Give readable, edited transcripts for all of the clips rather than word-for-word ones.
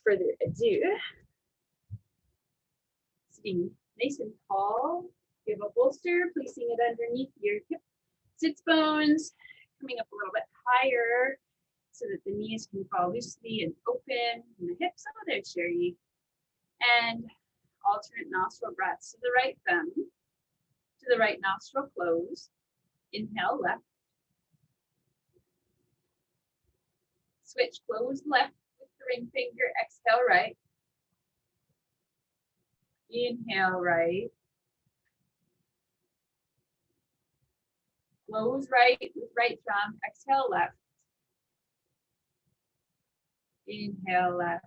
further ado, sitting nice and tall, you have a bolster, placing it underneath your hip sits bones, coming up a little bit higher so that the knees can fall loosely and open, and the hips, oh, there's Sherry. And alternate nostril breaths. So the right thumb to the right nostril, close. Inhale, left. Switch, close left with the ring finger, exhale, right. Inhale, right. Close right with right thumb, exhale, left. Inhale, left.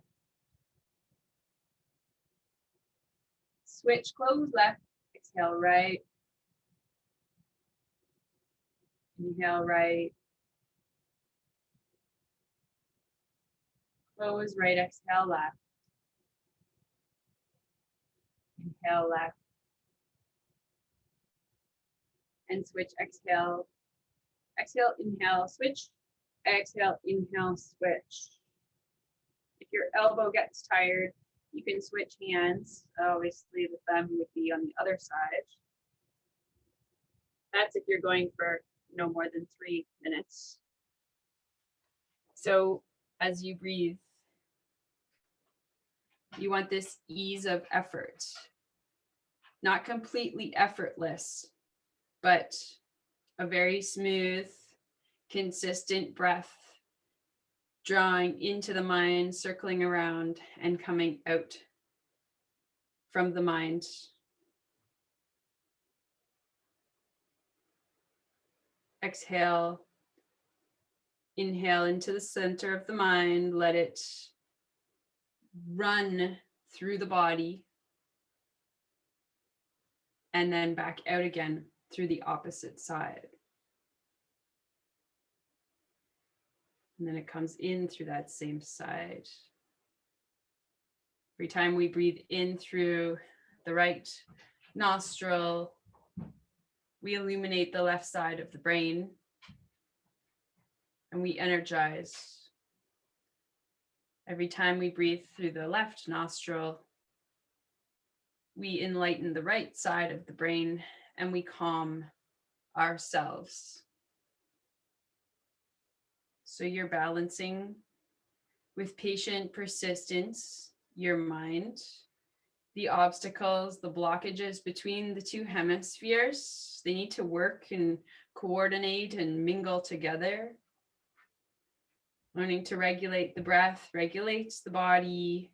Switch, close left, exhale, right. Inhale, right. Close right, exhale, left. Inhale, left. And switch, exhale. Exhale, inhale, switch. Exhale, inhale, switch. If your elbow gets tired, you can switch hands. Obviously, the thumb would be on the other side. That's if you're going for no more than 3 minutes. So as you breathe, you want this ease of effort. Not completely effortless, but a very smooth, consistent breath, drawing into the mind, circling around, and coming out from the mind. Exhale, inhale into the center of the mind, let it run through the body, and then back out again through the opposite side. And then it comes in through that same side. Every time we breathe in through the right nostril, we illuminate the left side of the brain and we energize. Every time we breathe through the left nostril, we enlighten the right side of the brain and we calm ourselves. So you're balancing with patient persistence your mind, the obstacles, the blockages between the two hemispheres. They need to work and coordinate and mingle together. Learning to regulate the breath regulates the body.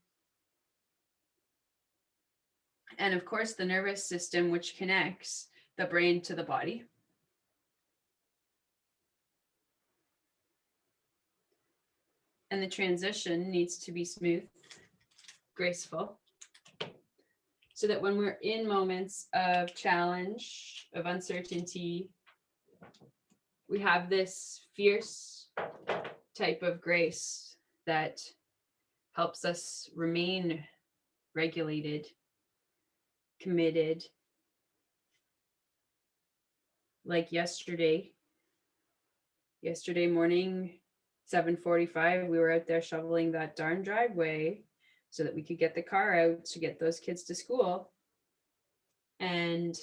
And of course, the nervous system, which connects the brain to the body. And the transition needs to be smooth, graceful, so that when we're in moments of challenge, of uncertainty, we have this fierce type of grace that helps us remain regulated, committed. Like yesterday morning, 7:45, we were out there shoveling that darn driveway so that we could get the car out to get those kids to school. And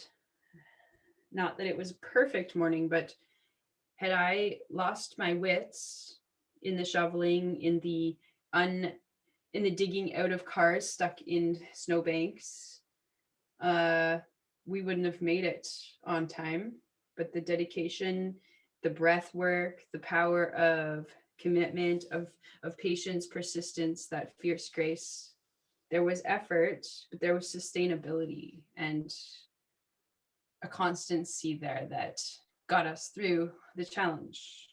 not that it was a perfect morning, but had I lost my wits in the shoveling, in the digging out of cars stuck in snowbanks, we wouldn't have made it on time. But the dedication, the breath work, the power of commitment, of patience, persistence, that fierce grace. There was effort, but there was sustainability and a constancy there that got us through the challenge.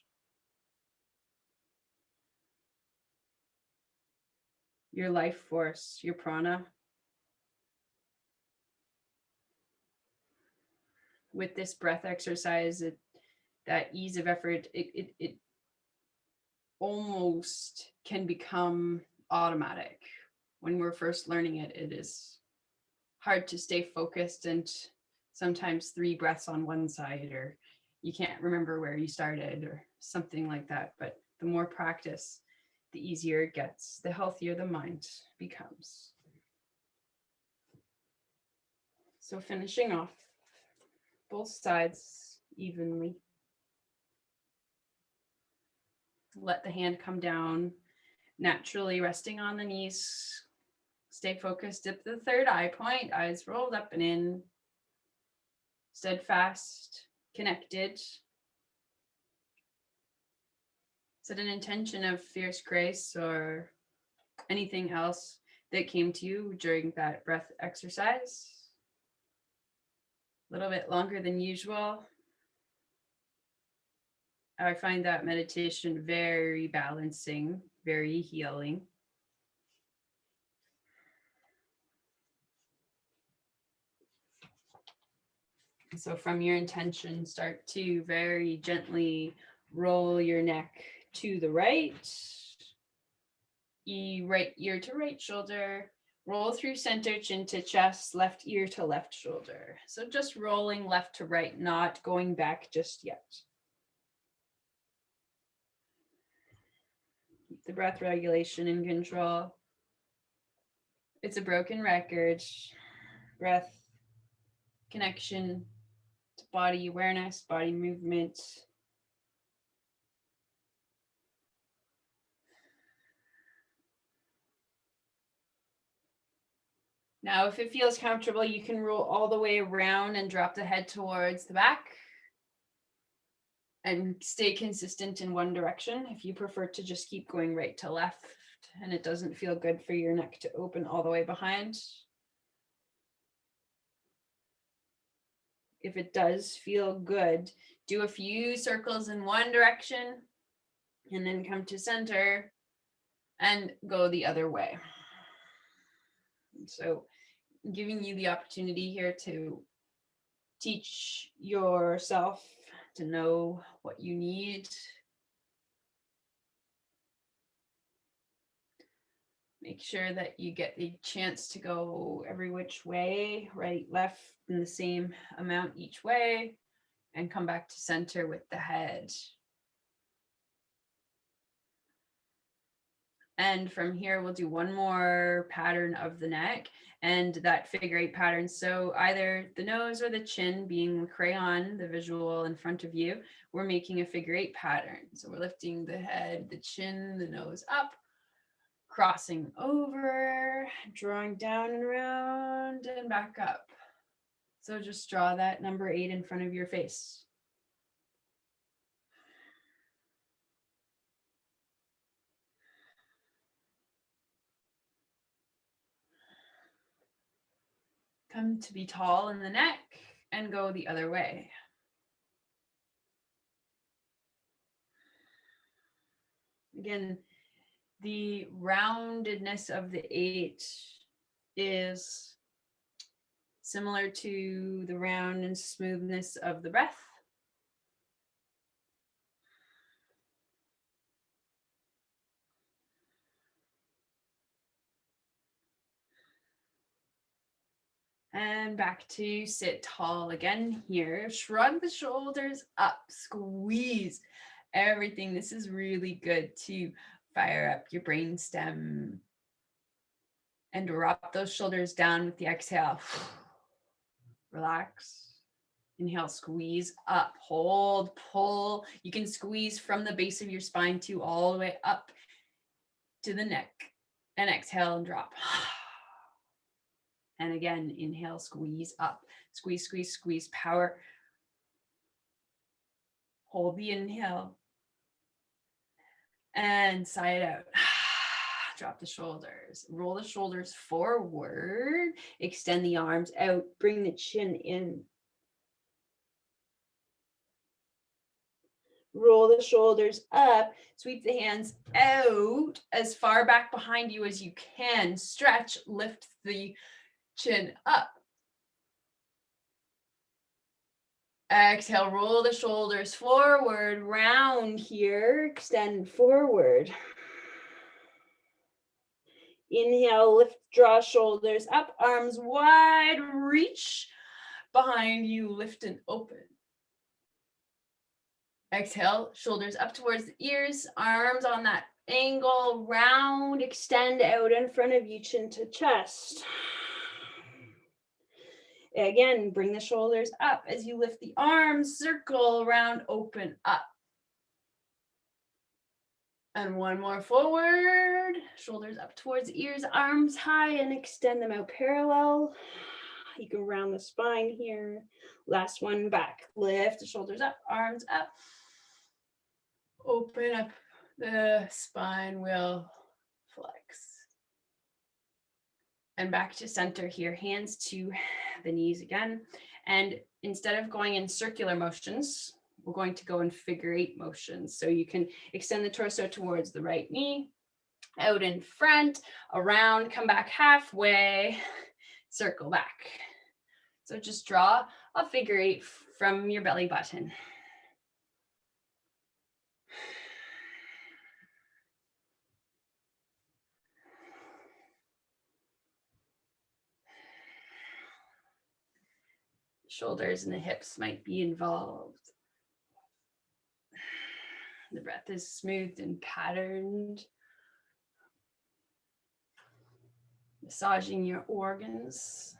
Your life force, your prana. With this breath exercise, that ease of effort, it almost can become automatic. When we're first learning it, it is hard to stay focused, and sometimes 3 breaths on one side, or you can't remember where you started or something like that. But the more practice, the easier it gets, the healthier the mind becomes. So finishing off both sides evenly. Let the hand come down, naturally resting on the knees. Stay focused at the third eye point, eyes rolled up and in. Steadfast, connected. Set an intention of fierce grace or anything else that came to you during that breath exercise. A little bit longer than usual. I find that meditation very balancing, very healing. So from your intention, start to very gently roll your neck to the right. Right ear to right shoulder. Roll through center, chin to chest, left ear to left shoulder. So just rolling left to right, not going back just yet. Keep the breath regulation in control. It's a broken record. Breath, connection to body awareness, body movement. Now, if it feels comfortable, you can roll all the way around and drop the head towards the back and stay consistent in one direction. If you prefer to just keep going right to left and it doesn't feel good for your neck to open all the way behind. If it does feel good, do a few circles in one direction and then come to center and go the other way. So giving you the opportunity here to teach yourself to know what you need. Make sure that you get the chance to go every which way, right, left, in the same amount each way, and come back to center with the head. And from here, we'll do one more pattern of the neck and that figure eight pattern. So either the nose or the chin being the crayon, the visual in front of you, we're making a figure eight pattern. So we're lifting the head, the chin, the nose up, crossing over, drawing down and around and back up. So just draw that number 8 in front of your face. Come to be tall in the neck and go the other way. Again, the roundedness of the 8 is similar to the round and smoothness of the breath. And back to sit tall again here. Shrug the shoulders up, squeeze everything. This is really good to fire up your brain stem and drop those shoulders down with the exhale. Relax. Inhale, squeeze up, hold, pull. You can squeeze from the base of your spine to all the way up to the neck. And exhale and drop. And again, inhale, squeeze up. Squeeze, squeeze, squeeze, power. Hold the inhale. And sigh it out. Drop the shoulders. Roll the shoulders forward. Extend the arms out. Bring the chin in. Roll the shoulders up. Sweep the hands out as far back behind you as you can. Stretch, lift the chin up. Exhale, roll the shoulders forward, round here, extend forward. Inhale, lift, draw shoulders up, arms wide, reach behind you, lift and open. Exhale, shoulders up towards the ears, arms on that Angle, round, extend out in front of you, chin to chest. Again, bring the shoulders up as you lift the arms, circle around, open up. And one more forward, shoulders up towards ears, arms high, and extend them out parallel. You can round the spine here. Last one, back. Lift the shoulders up, arms up. Open up the spine, will flex. And back to center here, hands to the knees again. And instead of going in circular motions, we're going to go in figure 8 motions. So you can extend the torso towards the right knee, out in front, around, come back halfway, circle back. So just draw a figure 8 from your belly button. Shoulders and the hips might be involved. The breath is smoothed and patterned. Massaging your organs.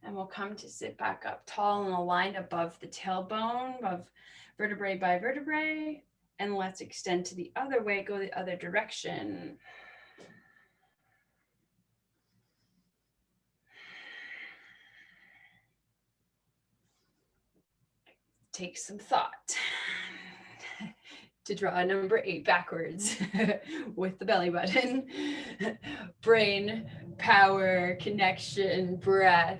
And we'll come to sit back up tall and aligned above the tailbone, above vertebrae by vertebrae. And let's extend to the other way, go the other direction. Take some thought to draw a number 8 backwards with the belly button. Brain, power, connection, breath,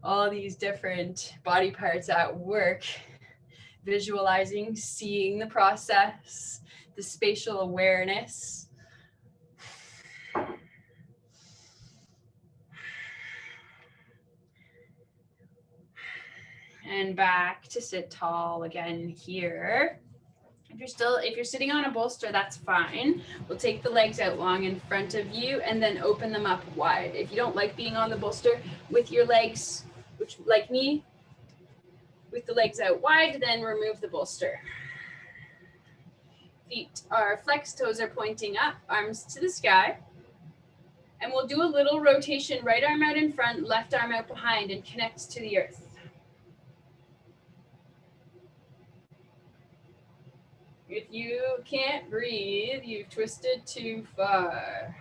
all these different body parts at work, visualizing, seeing the process, the spatial awareness. And back to sit tall again here. If you're sitting on a bolster, that's fine. We'll take the legs out long in front of you and then open them up wide. If you don't like being on the bolster with your legs, which like me, with the legs out wide, then remove the bolster. Feet are flexed, toes are pointing up, arms to the sky. And we'll do a little rotation, right arm out in front, left arm out behind, and connect to the earth. If you can't breathe, you've twisted too far.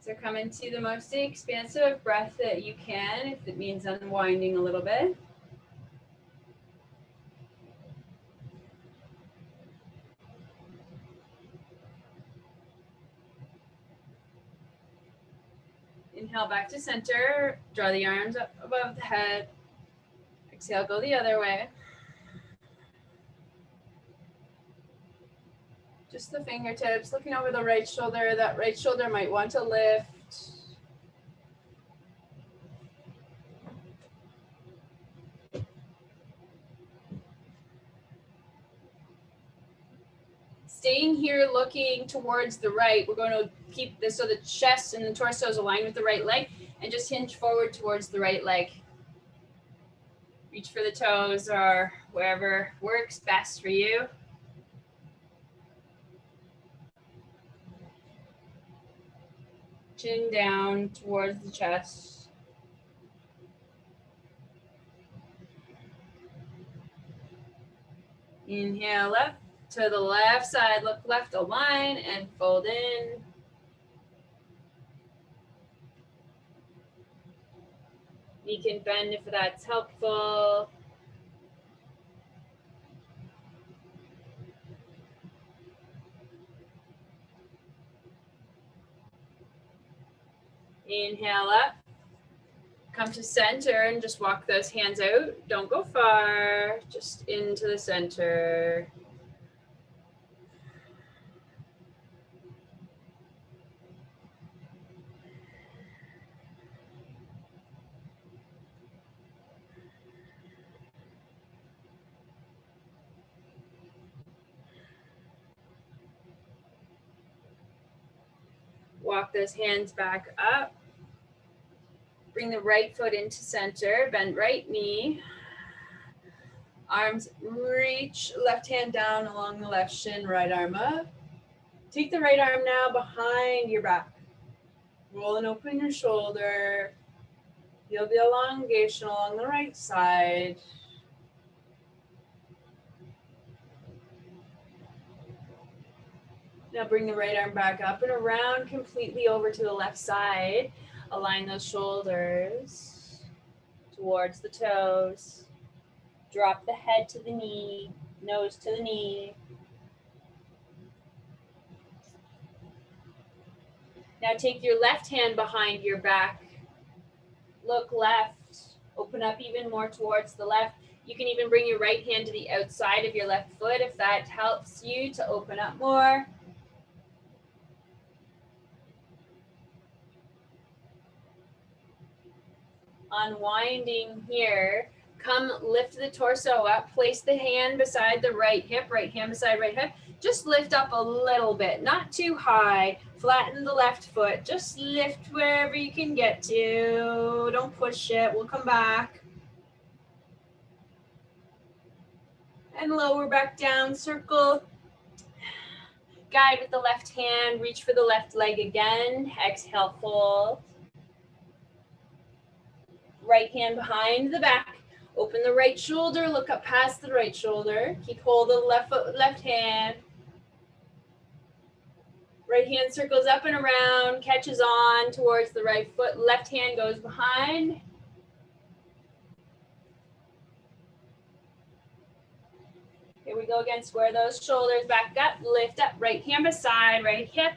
So come into the most expansive breath that you can, if it means unwinding a little bit. Inhale back to center, draw the arms up above the head. Exhale, go the other way. Just the fingertips, looking over the right shoulder. That right shoulder might want to lift. Staying here, looking towards the right. We're going to keep this so the chest and the torso is aligned with the right leg, and just hinge forward towards the right leg. Reach for the toes or wherever works best for you. Chin down towards the chest. Inhale up to the left side, look left, align and fold in. You can bend if that's helpful. Inhale up. Come to center and just walk those hands out. Don't go far, just into the center. Walk those hands back up. Bring the right foot into center, bend right knee. Arms reach, left hand down along the left shin, right arm up. Take the right arm now behind your back. Roll and open your shoulder. Feel the elongation along the right side. Now bring the right arm back up and around completely over to the left side. Align those shoulders towards the toes. Drop the head to the knee, nose to the knee. Now take your left hand behind your back. Look left. Open up even more towards the left. You can even bring your right hand to the outside of your left foot if that helps you to open up more. Unwinding here. Come lift the torso up. Place the hand beside the right hip, right hand beside right hip. Just lift up a little bit, not too high. Flatten the left foot. Just lift wherever you can get to. Don't push it. We'll come back. And lower back down, circle. Guide with the left hand. Reach for the left leg again. Exhale, fold. Right hand behind the back. Open the right shoulder, look up past the right shoulder. Keep hold of the left foot with left hand. Right hand circles up and around, catches on towards the right foot. Left hand goes behind. Here we go again, square those shoulders back up, lift up, right hand beside, right hip.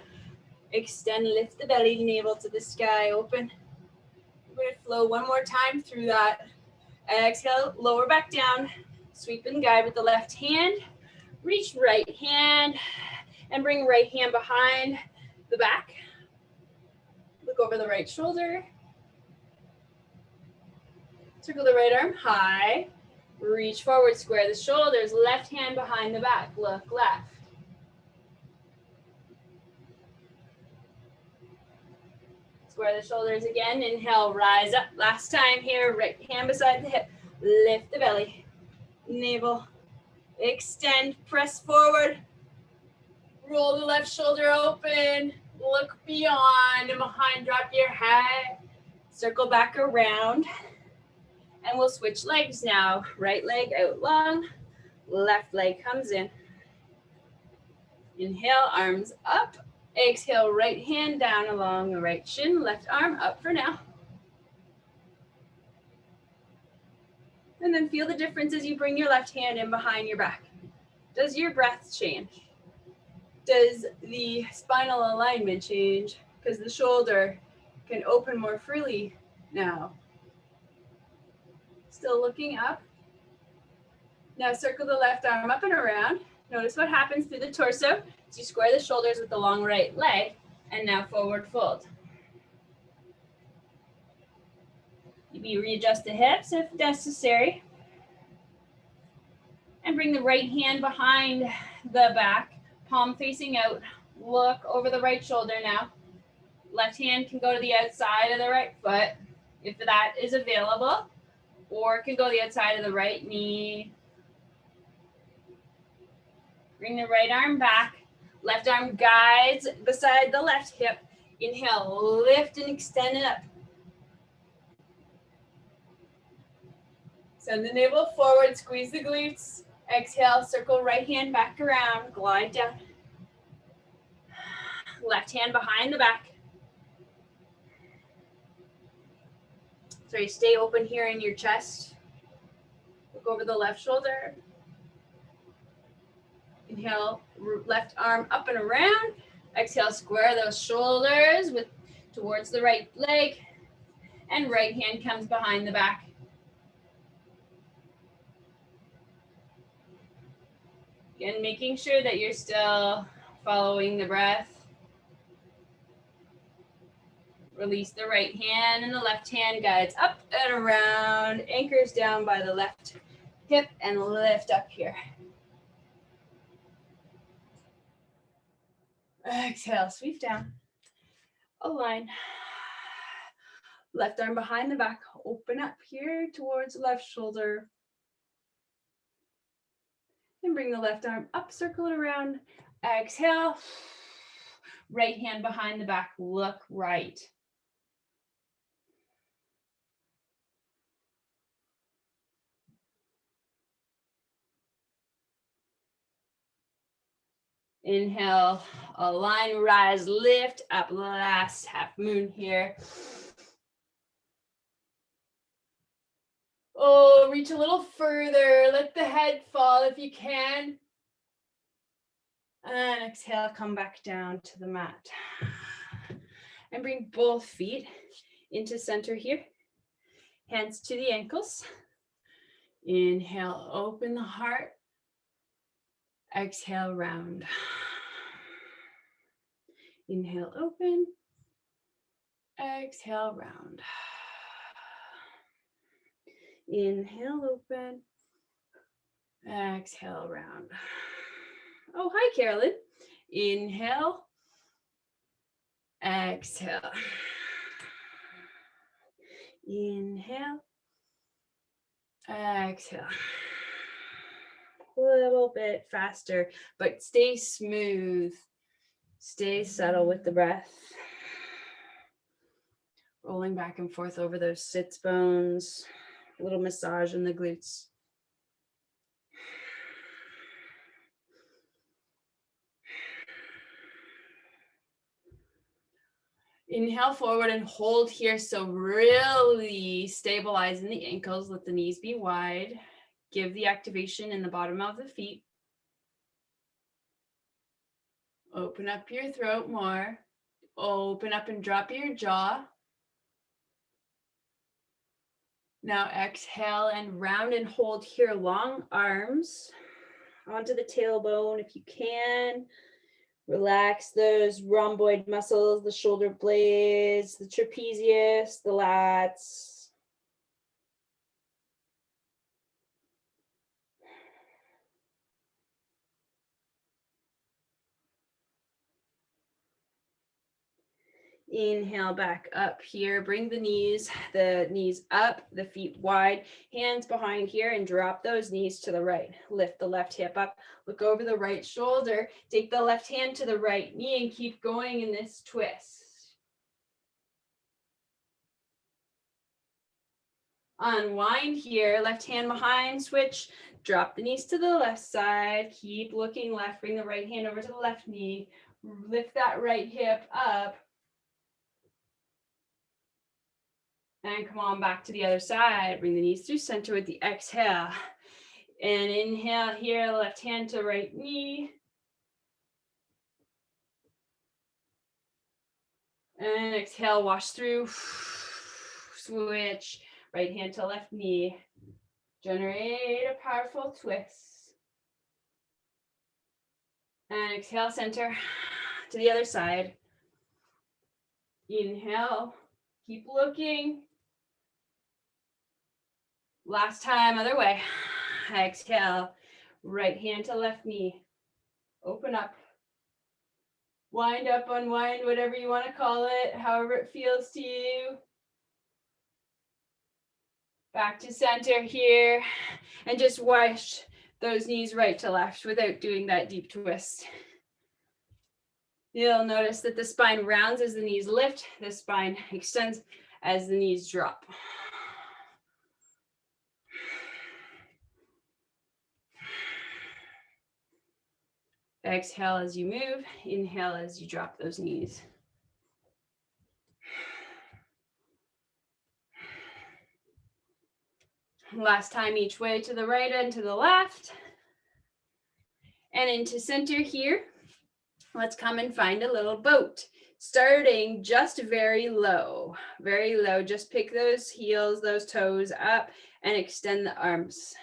Extend, lift the belly, navel to the sky, open. We're gonna flow one more time through that. Exhale, lower back down. Sweep and guide with the left hand. Reach right hand and bring right hand behind the back. Look over the right shoulder. Circle the right arm high. Reach forward, square the shoulders. Left hand behind the back. Look left. Square the shoulders again. Inhale, rise up. Last time here. Right hand beside the hip. Lift the belly. Navel. Extend. Press forward. Roll the left shoulder open. Look beyond and behind. Drop your head. Circle back around. And we'll switch legs now. Right leg out long. Left leg comes in. Inhale, arms up. Exhale, right hand down along the right shin. Left arm up for now. And then feel the difference as you bring your left hand in behind your back. Does your breath change? Does the spinal alignment change? Because the shoulder can open more freely now. Still looking up. Now circle the left arm up and around. Notice what happens through the torso as you square the shoulders with the long right leg. And now forward fold. Maybe readjust the hips if necessary. And bring the right hand behind the back, palm facing out. Look over the right shoulder now. Left hand can go to the outside of the right foot if that is available, or it can go the outside of the right knee. Bring the right arm back. Left arm guides beside the left hip. Inhale, lift and extend it up. Send the navel forward, squeeze the glutes. Exhale, circle right hand back around, glide down. Left hand behind the back. Sorry, stay open here in your chest. Look over the left shoulder. Inhale, left arm up and around. Exhale, square those shoulders towards the right leg. And right hand comes behind the back. Again, making sure that you're still following the breath. Release the right hand and the left hand guides up and around. Anchors down by the left hip and lift up here. Exhale, sweep down. Align. Left arm behind the back, open up here towards the left shoulder. And bring the left arm up, circle it around. Exhale. Right hand behind the back, look right. Inhale, align, rise, lift up, last half moon here. Oh, reach a little further, let the head fall if you can. And exhale, come back down to the mat. And bring both feet into center here. Hands to the ankles. Inhale, open the heart. Exhale, round. Inhale, open. Exhale, round. Inhale, open. Exhale, round. Oh, hi, Carolyn. Inhale. Exhale. Inhale. Exhale. A little bit faster, but stay smooth. Stay subtle with the breath. Rolling back and forth over those sits bones. A little massage in the glutes. Inhale forward and hold here. So really stabilizing the ankles. Let the knees be wide. Give the activation in the bottom of the feet. Open up your throat more. Open up and drop your jaw. Now exhale and round and hold here. Long arms onto the tailbone if you can. Relax those rhomboid muscles, the shoulder blades, the trapezius, the lats. Inhale back up here. Bring the knees up, the feet wide, hands behind here, and drop those knees to the right. Lift the left hip up, look over the right shoulder, take the left hand to the right knee and keep going in this twist. Unwind here, left hand behind, switch, drop the knees to the left side, keep looking left, bring the right hand over to the left knee, lift that right hip up, and come on back to the other side. Bring the knees through center with the exhale. And inhale here, left hand to right knee. And exhale, wash through. Switch, right hand to left knee. Generate a powerful twist. And exhale, center to the other side. Inhale, keep looking. Last time, other way. Exhale, right hand to left knee. Open up. Wind up, unwind, whatever you want to call it, however it feels to you. Back to center here. And just wash those knees right to left without doing that deep twist. You'll notice that the spine rounds as the knees lift. The spine extends as the knees drop. Exhale as you move. Inhale as you drop those knees. Last time each way, to the right and to the left. And into center here. Let's come and find a little boat. Starting just very low. Very low. Just pick those heels, those toes up and extend the arms.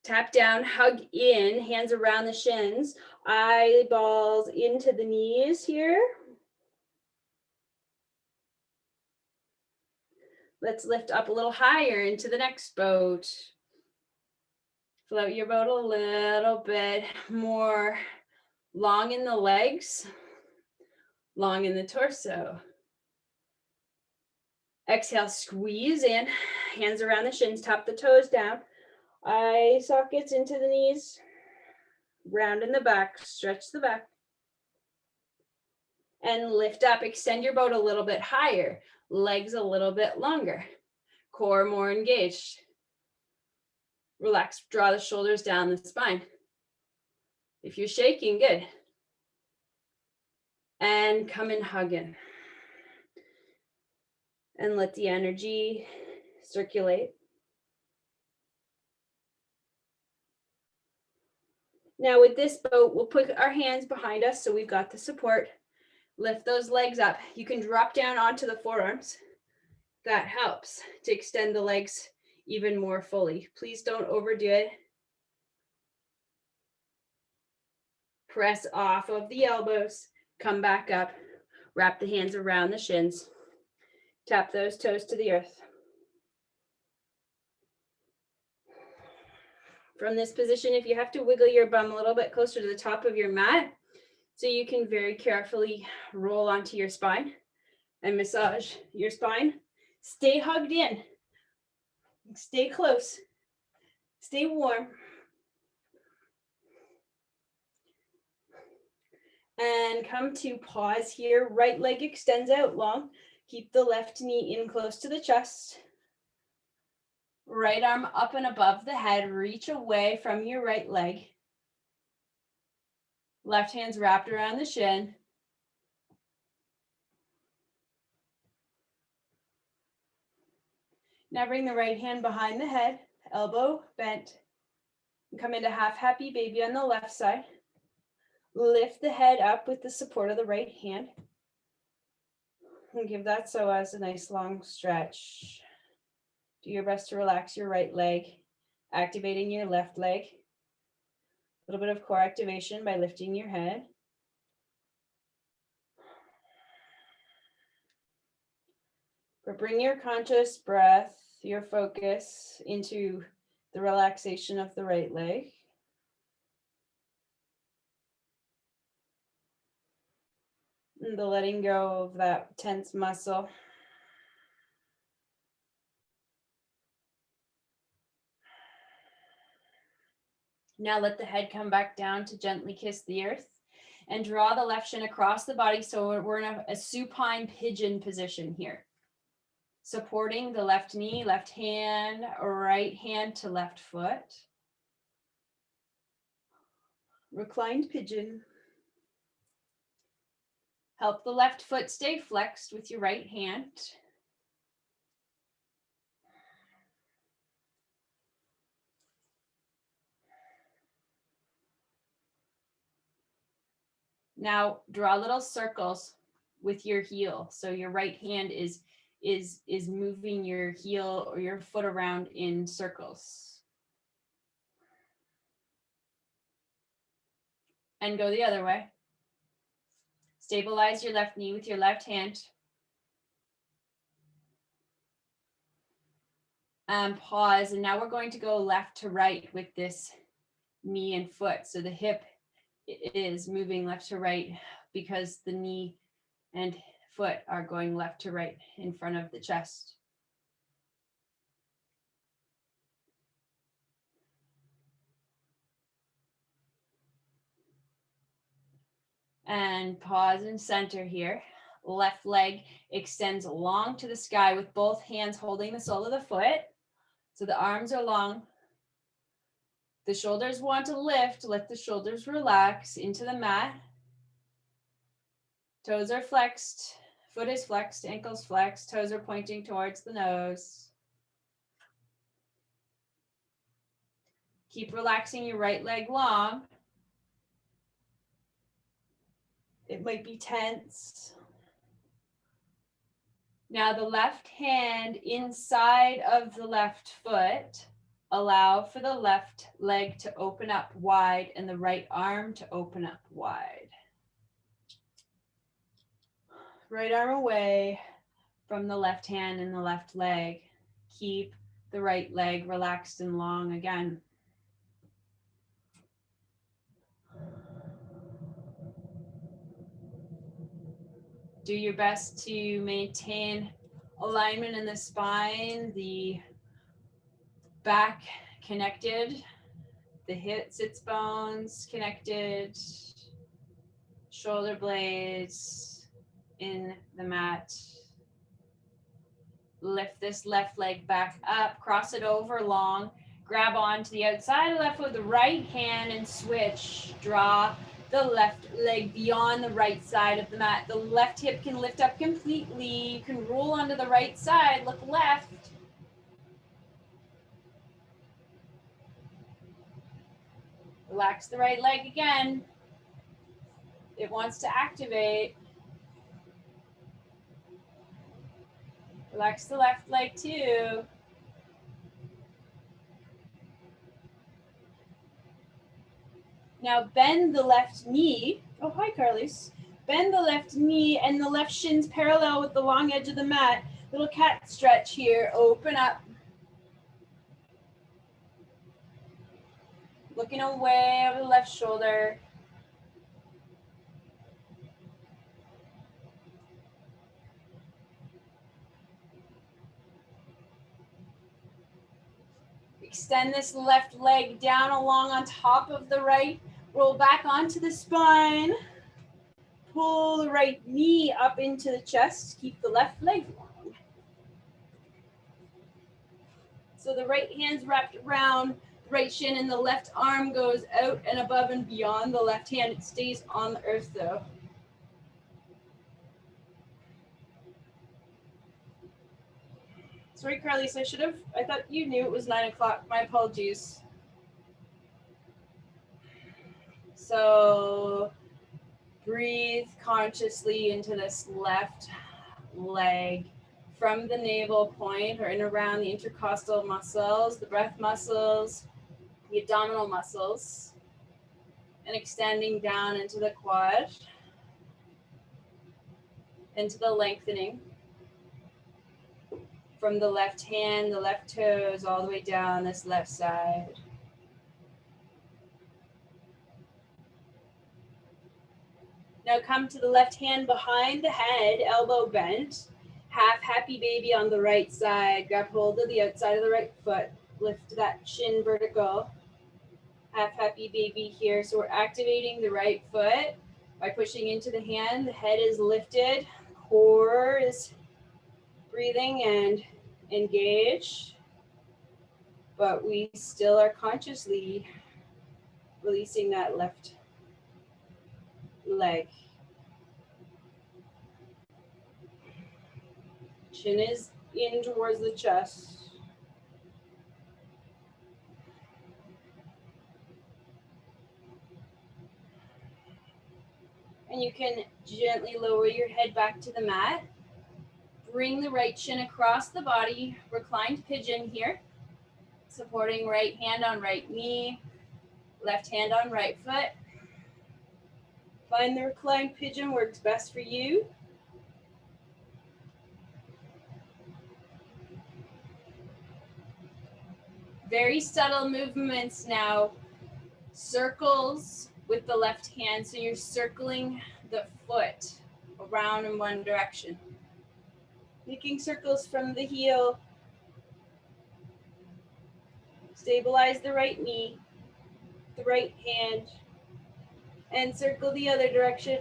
Tap down, hug in, hands around the shins, eyeballs into the knees here. Let's lift up a little higher into the next boat. Float your boat a little bit more long in the legs, long in the torso. Exhale, squeeze in, hands around the shins, tap the toes down, eye sockets into the knees, round in the back, stretch the back. And lift up, extend your boat a little bit higher, legs a little bit longer, core more engaged. Relax, draw the shoulders down the spine. If you're shaking, good. And come and hug in. And let the energy circulate. Now with this boat, we'll put our hands behind us so we've got the support. Lift those legs up. You can drop down onto the forearms. That helps to extend the legs even more fully. Please don't overdo it. Press off of the elbows, come back up, wrap the hands around the shins, tap those toes to the earth. From this position, if you have to wiggle your bum a little bit closer to the top of your mat, so you can very carefully roll onto your spine and massage your spine. Stay hugged in, stay close, stay warm. And come to pause here. Right leg extends out long. Keep the left knee in close to the chest. Right arm up and above the head. Reach away from your right leg. Left hand's wrapped around the shin. Now bring the right hand behind the head, elbow bent. And come into half happy baby on the left side. Lift the head up with the support of the right hand. And give that psoas a nice long stretch. Do your best to relax your right leg, activating your left leg. A little bit of core activation by lifting your head. But bring your conscious breath, your focus into the relaxation of the right leg. And the letting go of that tense muscle. Now let the head come back down to gently kiss the earth and draw the left shin across the body so we're in a supine pigeon position here. Supporting the left knee, left hand, right hand to left foot. Reclined pigeon. Help the left foot stay flexed with your right hand. Now draw little circles with your heel. So your right hand is moving your heel or your foot around in circles. And go the other way. Stabilize your left knee with your left hand. And pause. And now we're going to go left to right with this knee and foot. So the hip is moving left to right because the knee and foot are going left to right in front of the chest. And pause and center here. Left leg extends long to the sky with both hands holding the sole of the foot. So the arms are long. The shoulders want to lift. Let the shoulders relax into the mat. Toes are flexed. Foot is flexed. Ankles flexed. Toes are pointing towards the nose. Keep relaxing your right leg long. It might be tense. Now the left hand inside of the left foot. Allow for the left leg to open up wide and the right arm to open up wide. Right arm away from the left hand and the left leg. Keep the right leg relaxed and long again. Do your best to maintain alignment in the spine, the back connected, the hip, sits bones connected, shoulder blades in the mat. Lift this left leg back up, cross it over long, grab onto the outside of the left foot with the right hand and switch. Draw the left leg beyond the right side of the mat. The left hip can lift up completely. You can roll onto the right side, look left. Relax the right leg again. It wants to activate. Relax the left leg too. Now bend the left knee. Oh, hi, Carlos. Bend the left knee and the left shin's parallel with the long edge of the mat. Little cat stretch here. Open up. Looking away over the left shoulder. Extend this left leg down along on top of the right. Roll back onto the spine. Pull the right knee up into the chest. Keep the left leg long. So the right hand's wrapped around the right shin and the left arm goes out and above and beyond the left hand. It stays on the earth though. Sorry, Carlos, I thought you knew it was 9 o'clock. My apologies. So breathe consciously into this left leg from the navel point or in around the intercostal muscles, the breath muscles, the abdominal muscles, and extending down into the quad, into the lengthening. From the left hand, the left toes, all the way down this left side. Now come to the left hand behind the head, elbow bent. Half happy baby on the right side. Grab hold of the outside of the right foot. Lift that shin vertical. Half happy baby here. So we're activating the right foot by pushing into the hand. The head is lifted. Core is breathing and engaged. But we still are consciously releasing that left leg. Chin is in towards the chest. And you can gently lower your head back to the mat. Bring the right shin across the body, reclined pigeon here. Supporting right hand on right knee, left hand on right foot. Find the reclined pigeon works best for you. Very subtle movements now. Circles with the left hand, so you're circling the foot around in one direction. Making circles from the heel. Stabilize the right knee, the right hand, and circle the other direction.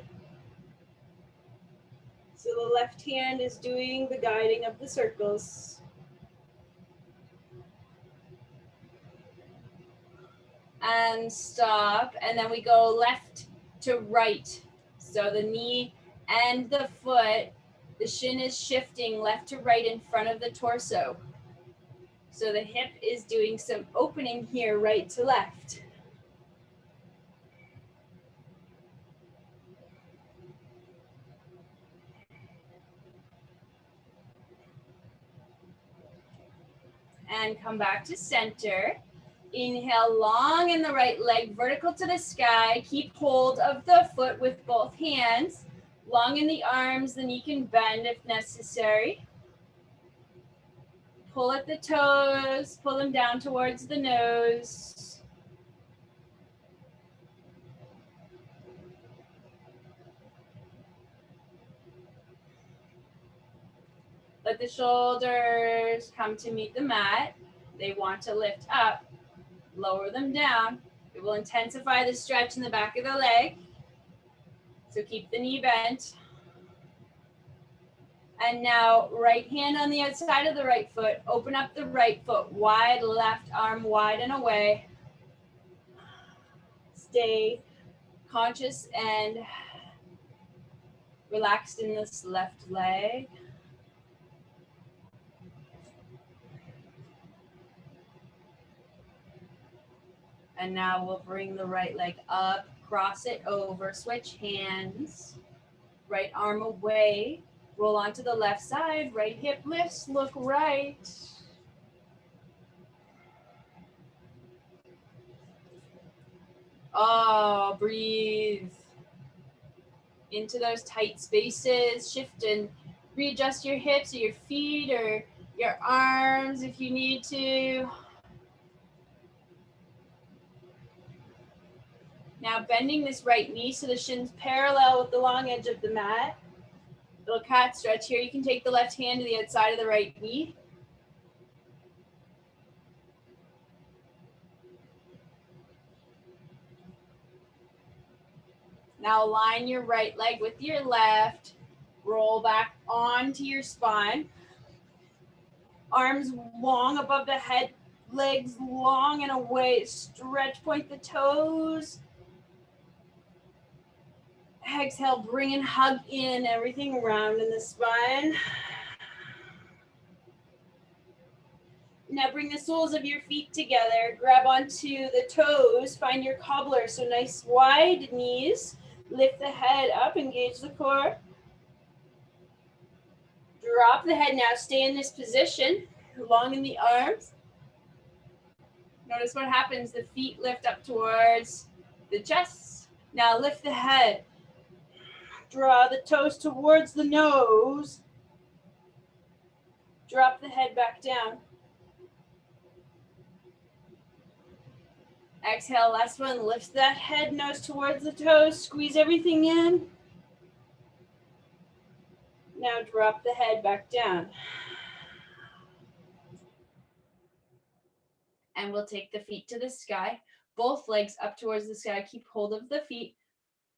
So the left hand is doing the guiding of the circles. And stop, and then we go left to right. So the knee and the foot, the shin is shifting left to right in front of the torso. So the hip is doing some opening here, right to left. And come back to center. Inhale long in the right leg, vertical to the sky. Keep hold of the foot with both hands. Long in the arms, the knee can bend if necessary. Pull at the toes, pull them down towards the nose. Let the shoulders come to meet the mat. They want to lift up. Lower them down. It will intensify the stretch in the back of the leg. So keep the knee bent. And now right hand on the outside of the right foot. Open up the right foot wide, left arm wide and away. Stay conscious and relaxed in this left leg. And now we'll bring the right leg up, cross it over, switch hands. Right arm away, roll onto the left side, right hip lifts, look right. Oh, breathe into those tight spaces. Shift and readjust your hips or your feet or your arms if you need to. Now bending this right knee so the shin's parallel with the long edge of the mat. Little cat stretch here. You can take the left hand to the outside of the right knee. Now align your right leg with your left. Roll back onto your spine. Arms long above the head, legs long and away. Stretch, point the toes. Exhale, bring and hug in everything around in the spine. Now bring the soles of your feet together. Grab onto the toes. Find your cobbler. So nice wide knees. Lift the head up, engage the core. Drop the head now. Stay in this position. Long in the arms. Notice what happens. The feet lift up towards the chest. Now lift the head. Draw the toes towards the nose. Drop the head back down. Exhale, last one. Lift that head, nose towards the toes. Squeeze everything in. Now drop the head back down. And we'll take the feet to the sky. Both legs up towards the sky. Keep hold of the feet.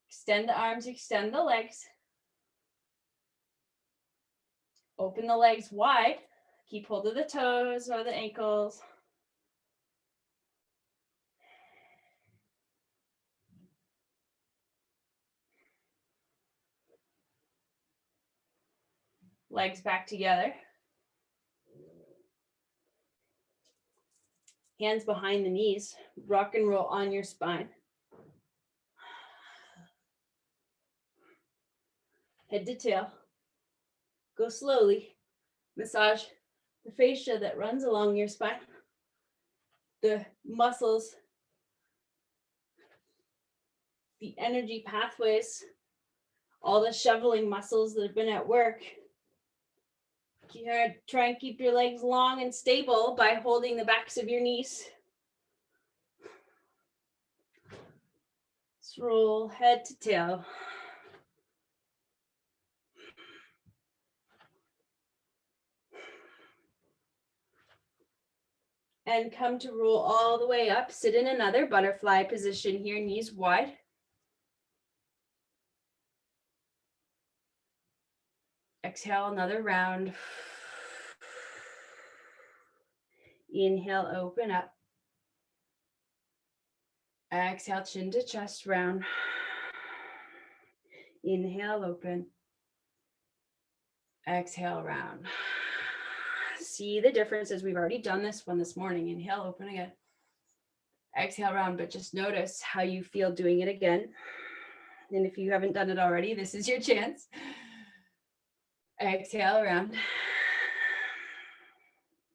Extend the arms, extend the legs. Open the legs wide. Keep hold of the toes or the ankles. Legs back together. Hands behind the knees. Rock and roll on your spine. Head to tail. Go slowly. Massage the fascia that runs along your spine. The muscles, the energy pathways, all the shoveling muscles that have been at work. You're going to try and keep your legs long and stable by holding the backs of your knees. Let's roll head to tail. And come to roll all the way up. Sit in another butterfly position here, knees wide. Exhale, another round. Inhale, open up. Exhale, chin to chest round. Inhale, open. Exhale, round. See the differences. We've already done this one this morning. Inhale, open again. Exhale, round, but just notice how you feel doing it again. And if you haven't done it already, this is your chance. Exhale, round.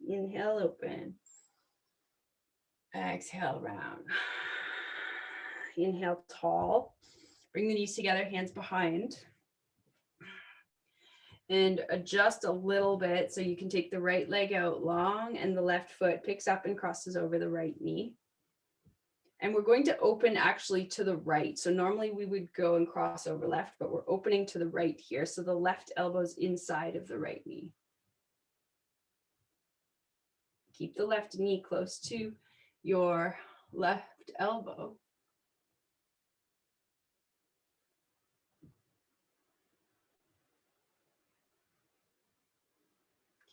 Inhale, open. Exhale, round. Inhale, tall. Bring the knees together, hands behind. And adjust a little bit so you can take the right leg out long and the left foot picks up and crosses over the right knee. And we're going to open actually to the right. So normally we would go and cross over left, but we're opening to the right here. So the left elbow's inside of the right knee. Keep the left knee close to your left elbow.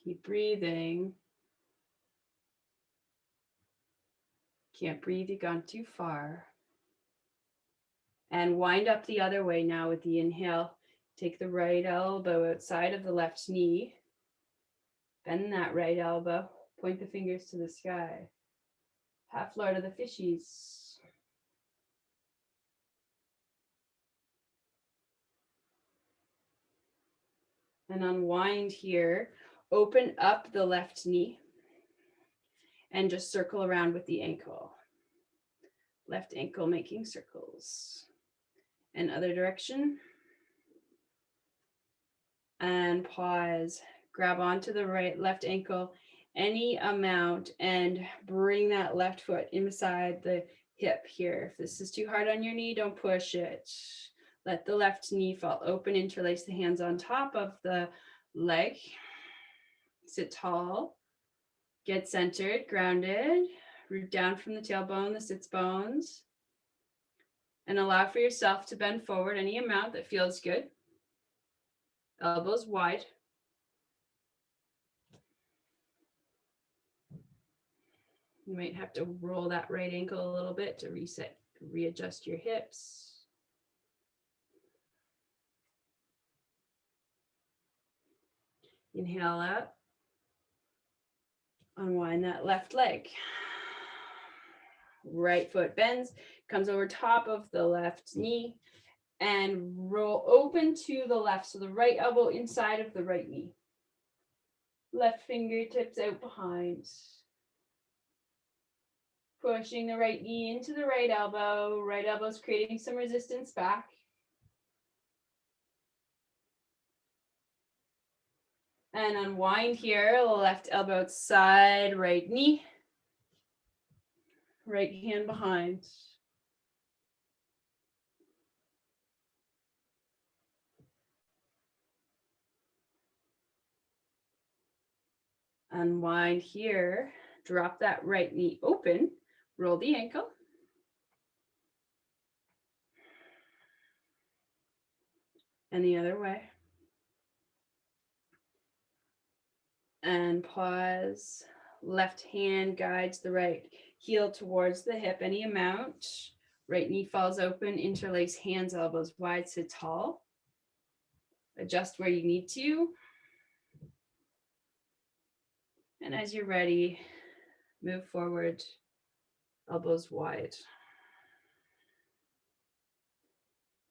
Keep breathing. Can't breathe, you've gone too far. And wind up the other way now with the inhale. Take the right elbow outside of the left knee. Bend that right elbow. Point the fingers to the sky. Half Lord of the Fishies. And unwind here. Open up the left knee. And just circle around with the ankle. Left ankle making circles. And other direction. And pause. Grab onto the left ankle any amount and bring that left foot inside the hip here. If this is too hard on your knee, don't push it. Let the left knee fall open, interlace the hands on top of the leg. Sit tall. Get centered, grounded. Root down from the tailbone, the sits bones. And allow for yourself to bend forward any amount that feels good. Elbows wide. You might have to roll that right ankle a little bit to reset, readjust your hips. Inhale up. Unwind that left leg. Right foot bends, comes over top of the left knee, and roll open to the left. So the right elbow inside of the right knee. Left fingertips out behind. Pushing the right knee into the right elbow. Right elbow's creating some resistance back. And unwind here, left elbow outside, right knee. Right hand behind. Unwind here, drop that right knee open, roll the ankle. And the other way. And pause. Left hand guides the right heel towards the hip, any amount. Right knee falls open, interlace hands, elbows wide, sit tall. Adjust where you need to. And as you're ready, move forward, elbows wide.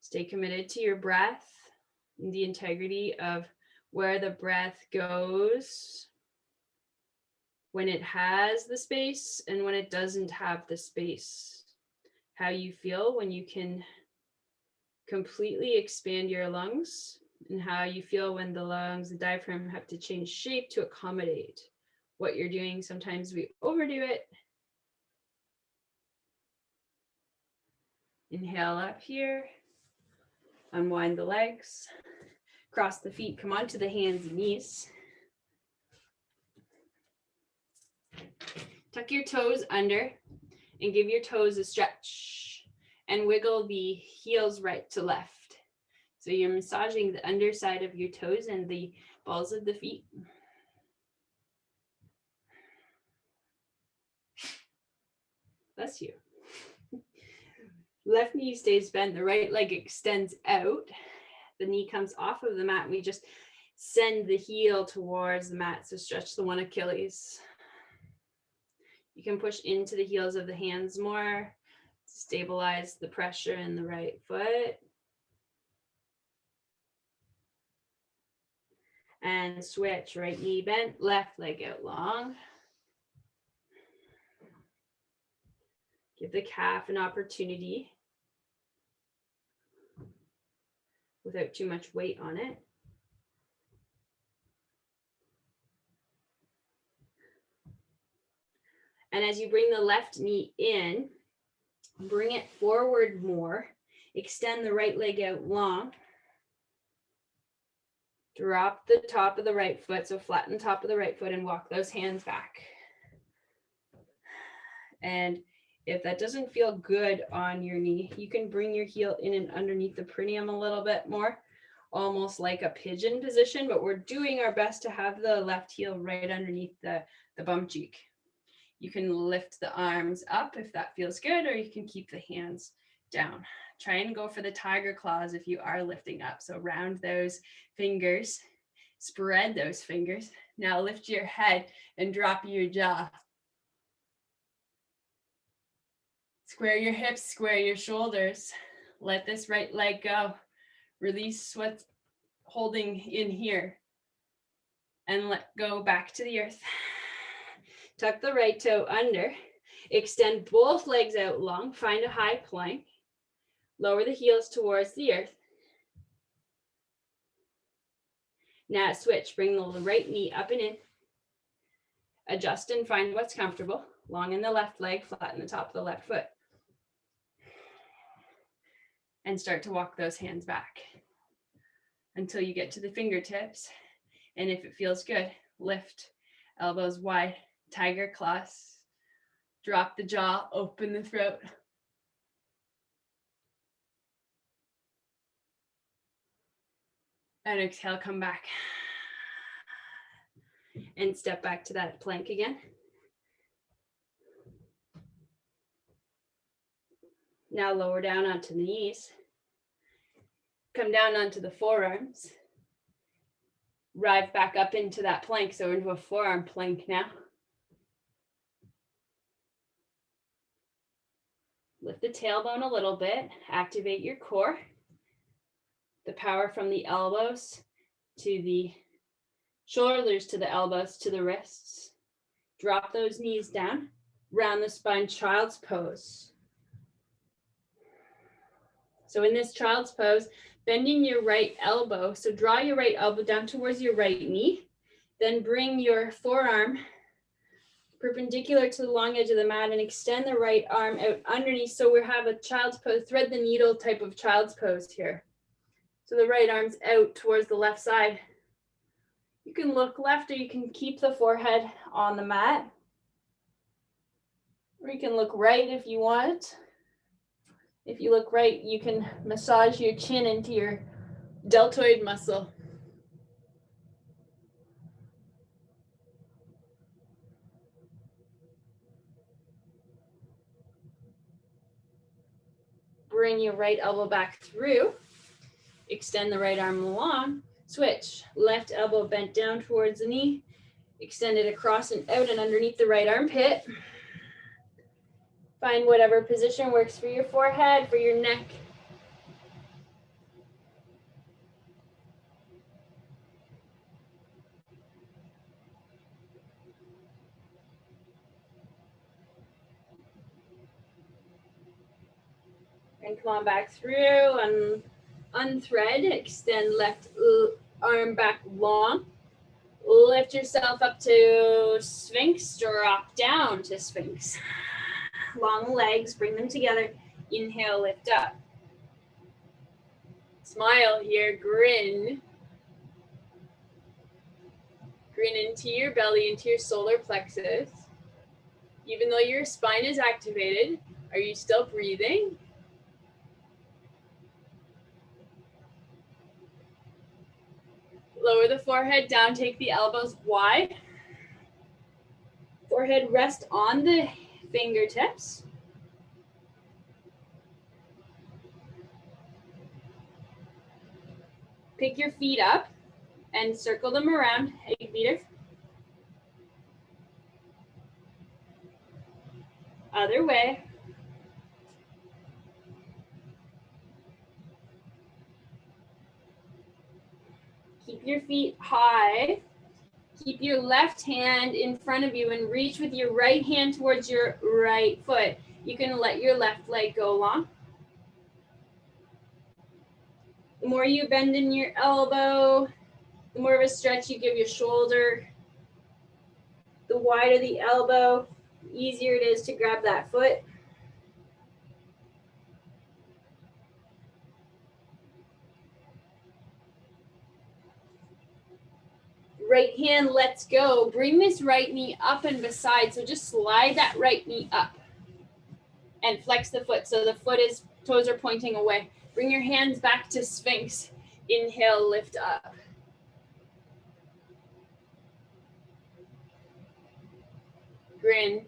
Stay committed to your breath and the integrity of where the breath goes when it has the space and when it doesn't have the space. How you feel when you can completely expand your lungs, and how you feel when the lungs, the diaphragm have to change shape to accommodate what you're doing. Sometimes we overdo it. Inhale up here. Unwind the legs. Cross the feet. Come onto the hands and knees. Tuck your toes under and give your toes a stretch. And wiggle the heels right to left. So you're massaging the underside of your toes and the balls of the feet. Bless you. Left knee stays bent, the right leg extends out. The knee comes off of the mat. We just send the heel towards the mat. So stretch the one Achilles. You can push into the heels of the hands more. Stabilize the pressure in the right foot. And switch, right knee bent, left leg out long. Give the calf an opportunity without too much weight on it. And as you bring the left knee in, bring it forward more. Extend the right leg out long. Drop the top of the right foot, so flatten the top of the right foot and walk those hands back. And if that doesn't feel good on your knee, you can bring your heel in and underneath the perineum a little bit more, almost like a pigeon position, but we're doing our best to have the left heel right underneath the bum cheek. You can lift the arms up if that feels good, or you can keep the hands down. Try and go for the tiger claws if you are lifting up. So round those fingers, spread those fingers. Now lift your head and drop your jaw. Square your hips, square your shoulders. Let this right leg go. Release what's holding in here and let go back to the earth. Tuck the right toe under. Extend both legs out long. Find a high plank. Lower the heels towards the earth. Now switch. Bring the right knee up and in. Adjust and find what's comfortable. Long in the left leg, flatten the top of the left foot. And start to walk those hands back until you get to the fingertips. And if it feels good, lift elbows wide, tiger claws. Drop the jaw, open the throat. And exhale, come back. And step back to that plank again. Now lower down onto the knees. Come down onto the forearms. Rise back up into that plank, so into a forearm plank now. Lift the tailbone a little bit. Activate your core. The power from the elbows to the shoulders, to the elbows, to the wrists. Drop those knees down. Round the spine, child's pose. So in this child's pose, bending your right elbow. So draw your right elbow down towards your right knee. Then bring your forearm perpendicular to the long edge of the mat and extend the right arm out underneath. So we have a child's pose, thread the needle type of child's pose here. So the right arm's out towards the left side. You can look left, or you can keep the forehead on the mat. Or you can look right if you want. If you look right, you can massage your chin into your deltoid muscle. Bring your right elbow back through. Extend the right arm long. Switch. Left elbow bent down towards the knee. Extend it across and out and underneath the right armpit. Find whatever position works for your forehead, for your neck. And come on back through and unthread. Extend left arm back long. Lift yourself up to Sphinx. Drop down to Sphinx. Long legs, bring them together. Inhale, lift up. Smile here, grin. Grin into your belly, into your solar plexus. Even though your spine is activated, are you still breathing? Lower the forehead down, take the elbows wide. Forehead rest on the fingertips. Pick your feet up and circle them around, egg beater. Other way. Keep your feet high. Keep your left hand in front of you and reach with your right hand towards your right foot. You can let your left leg go long. The more you bend in your elbow, the more of a stretch you give your shoulder. The wider the elbow, the easier it is to grab that foot. Right hand lets go. Bring this right knee up and beside. So just slide that right knee up. and flex the foot. So the toes are pointing away. Bring your hands back to Sphinx. Inhale, lift up. Grin.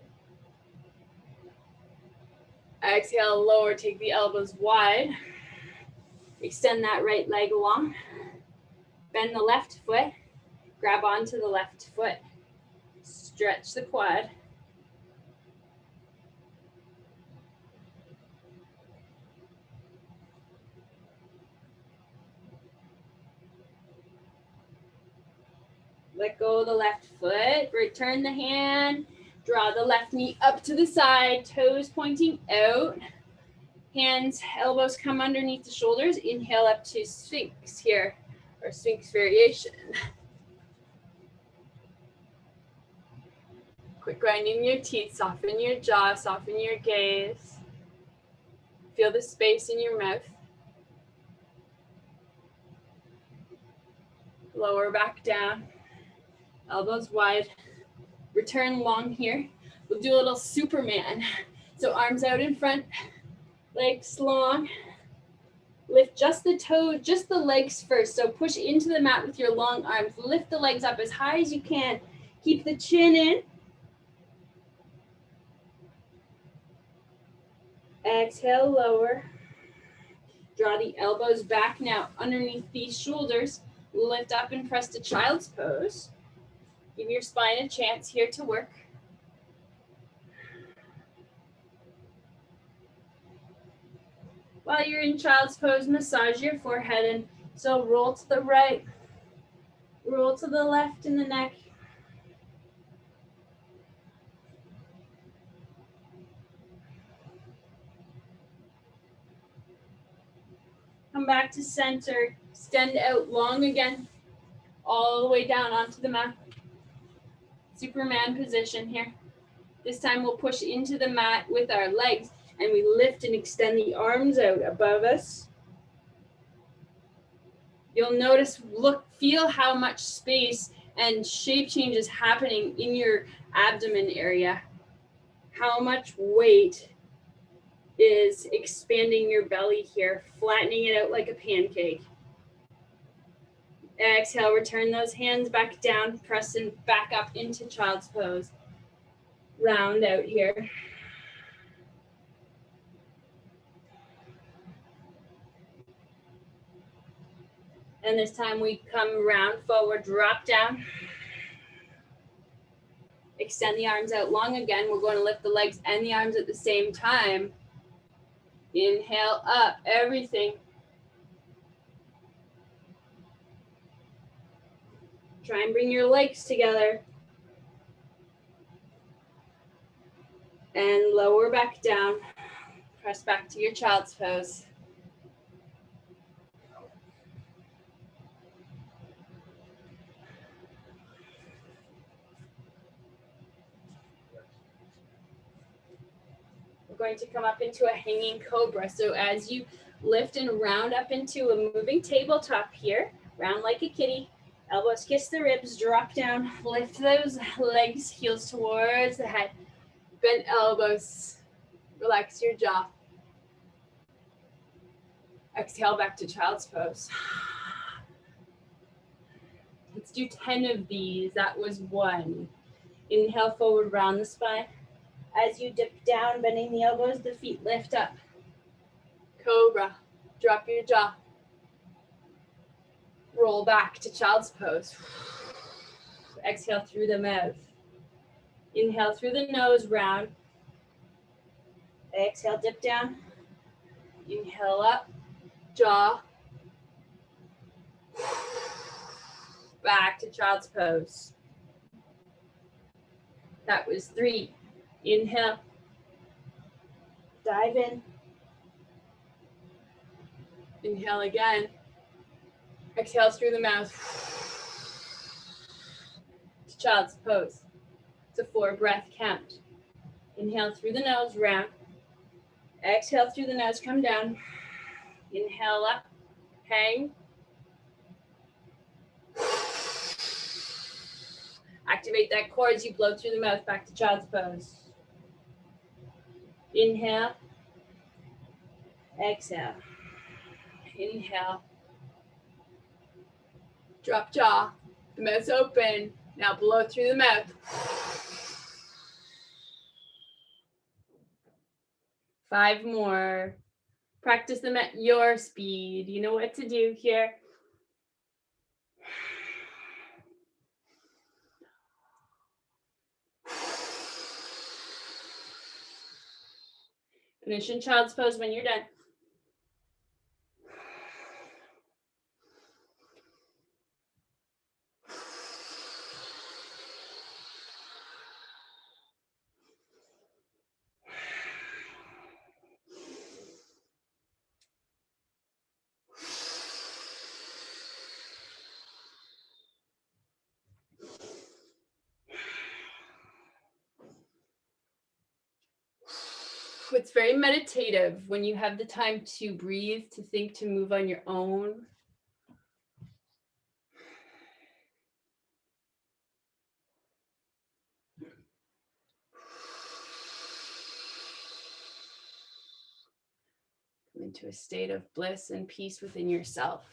Exhale, lower, take the elbows wide. Extend that right leg long. Bend the left foot. Grab onto the left foot. Stretch the quad. Let go of the left foot. Return the hand. Draw the left knee up to the side. Toes pointing out. Hands, elbows come underneath the shoulders. Inhale up to Sphinx here, or Sphinx variation. Quick grinding your teeth. Soften your jaw. Soften your gaze. Feel the space in your mouth. Lower back down. Elbows wide. Return long here. We'll do a little Superman. So arms out in front, legs long. Lift just the toes, just the legs first. So push into the mat with your long arms. Lift the legs up as high as you can. Keep the chin in. Exhale, lower. Draw the elbows back now underneath these shoulders. Lift up and press to child's pose. Give your spine a chance here to work. While you're in child's pose, massage your forehead, and so roll to the right, roll to the left in the neck. Come back to center, extend out long again, all the way down onto the mat. Superman position here. This time we'll push into the mat with our legs, and we lift and extend the arms out above us. You'll notice, feel how much space and shape change is happening in your abdomen area. How much weight is expanding your belly here, flattening it out like a pancake. Exhale, return those hands back down, pressing back up into child's pose. Round out here. And this time we come round forward, drop down. Extend the arms out long again. We're going to lift the legs and the arms at the same time. Inhale up, everything. Try and bring your legs together. And lower back down. Press back to your child's pose. We're going to come up into a hanging cobra. So as you lift and round up into a moving tabletop here, round like a kitty, elbows kiss the ribs, drop down, lift those legs, heels towards the head, bend elbows, relax your jaw. Exhale back to child's pose. Let's do 10 of these. That was 1. Inhale forward, round the spine. As you dip down, bending the elbows, the feet lift up. Cobra, drop your jaw. Roll back to child's pose. Exhale through the mouth. Inhale through the nose, round. Exhale, dip down. Inhale up, jaw. Back to child's pose. That was 3. Inhale. Dive in. Inhale again. Exhale through the mouth. To child's pose. It's a 4-breath count. Inhale through the nose, round. Exhale through the nose, come down. Inhale up, hang. Activate that core as you blow through the mouth back to child's pose. Inhale, Exhale. Inhale. Drop jaw. The mouth's open. Now blow through the mouth. 5 more. Practice them at your speed. You know what to do here. Finish in child's pose when you're done. It's very meditative when you have the time to breathe, to think, to move on your own. Come into a state of bliss and peace within yourself,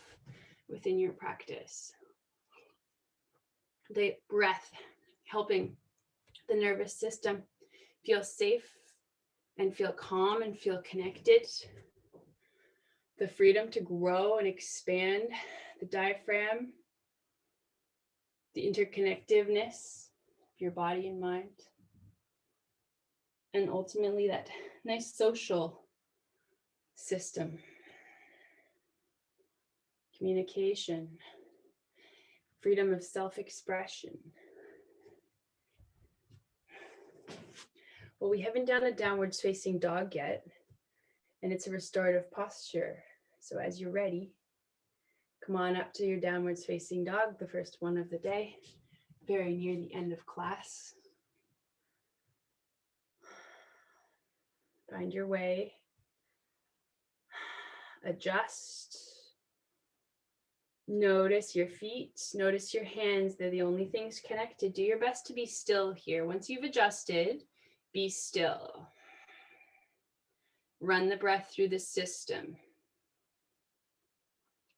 within your practice. The breath helping the nervous system feel safe and feel calm and feel connected. The freedom to grow and expand the diaphragm, the interconnectiveness of your body and mind, and ultimately that nice social system, communication, freedom of self-expression. Well, we haven't done a downwards facing dog yet, and it's a restorative posture. So as you're ready, come on up to your downwards facing dog, the first one of the day, very near the end of class. Find your way. Adjust. Notice your feet, notice your hands. They're the only things connected. Do your best to be still here. Once you've adjusted, be still. Run the breath through the system.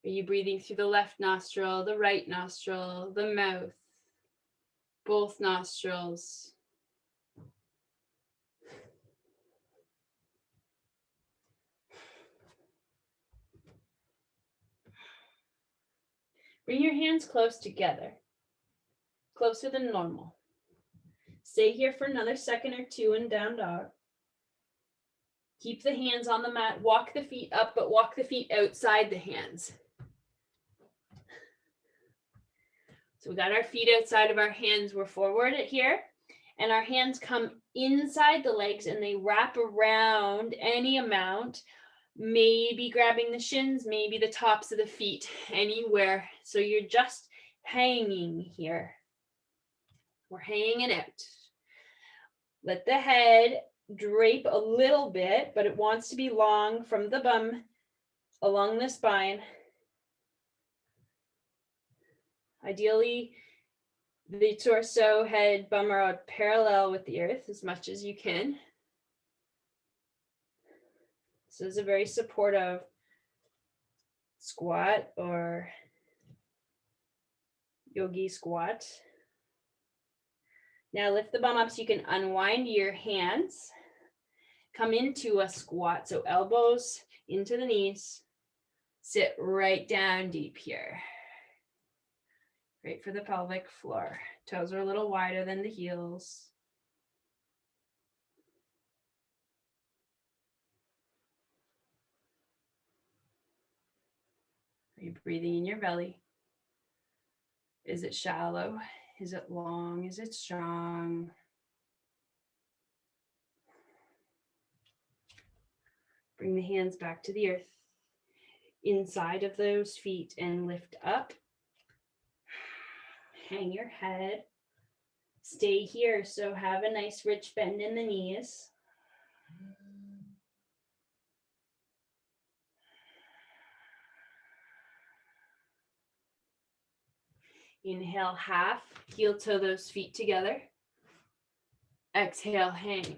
Are you breathing through the left nostril, the right nostril, the mouth, both nostrils? Bring your hands close together, closer than normal. Stay here for another second or two in down dog. Keep the hands on the mat. Walk the feet up, but walk the feet outside the hands. So we got our feet outside of our hands. We're forward here, and our hands come inside the legs and they wrap around any amount, maybe grabbing the shins, maybe the tops of the feet, anywhere. So you're just hanging here. We're hanging out. Let the head drape a little bit, but it wants to be long from the bum along the spine. Ideally, the torso, head, bum are parallel with the earth as much as you can. This is a very supportive squat or yogi squat. Now lift the bum up so you can unwind your hands. Come into a squat, so elbows into the knees. Sit right down deep here. Great for the pelvic floor. Toes are a little wider than the heels. Are you breathing in your belly? Is it shallow? Is it long? Is it strong? Bring the hands back to the earth, inside of those feet, and lift up. Hang your head. Stay here, so have a nice rich bend in the knees. Inhale, half, heel toe those feet together. Exhale, hang.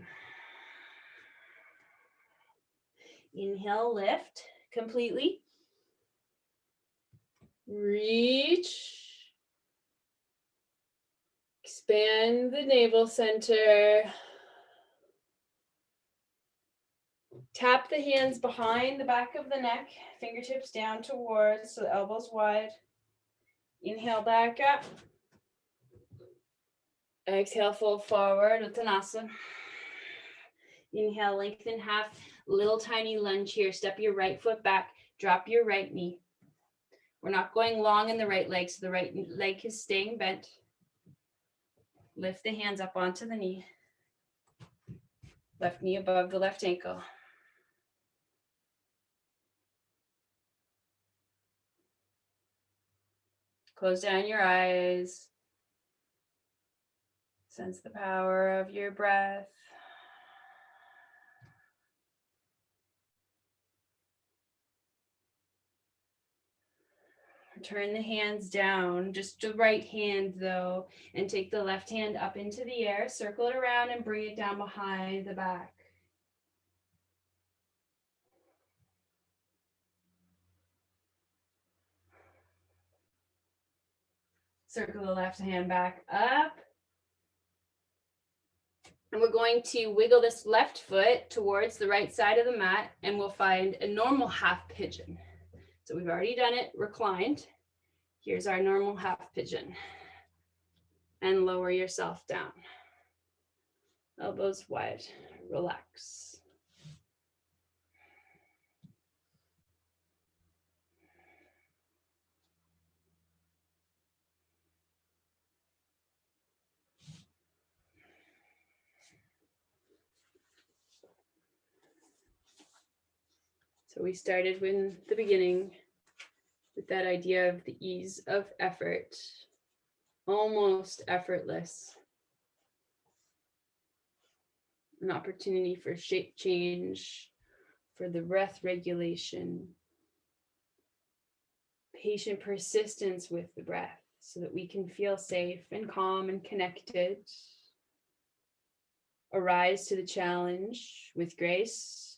Inhale, lift completely. Reach. Expand the navel center. Tap the hands behind the back of the neck, fingertips down towards, so the elbows wide. Inhale back up. Exhale, fold forward, Uttanasana. Inhale, lengthen half, little tiny lunge here. Step your right foot back, drop your right knee. We're not going long in the right leg, so the right leg is staying bent. Lift the hands up onto the knee. Left knee above the left ankle. Close down your eyes. Sense the power of your breath. Turn the hands down, just the right hand though, and take the left hand up into the air, circle it around and bring it down behind the back. Circle the left hand back up. And we're going to wiggle this left foot towards the right side of the mat, and we'll find a normal half pigeon. So we've already done it reclined. Here's our normal half pigeon. And lower yourself down. Elbows wide, relax. So we started with the beginning with that idea of the ease of effort, almost effortless. An opportunity for shape change, for the breath regulation, patient persistence with the breath so that we can feel safe and calm and connected. Arise to the challenge with grace.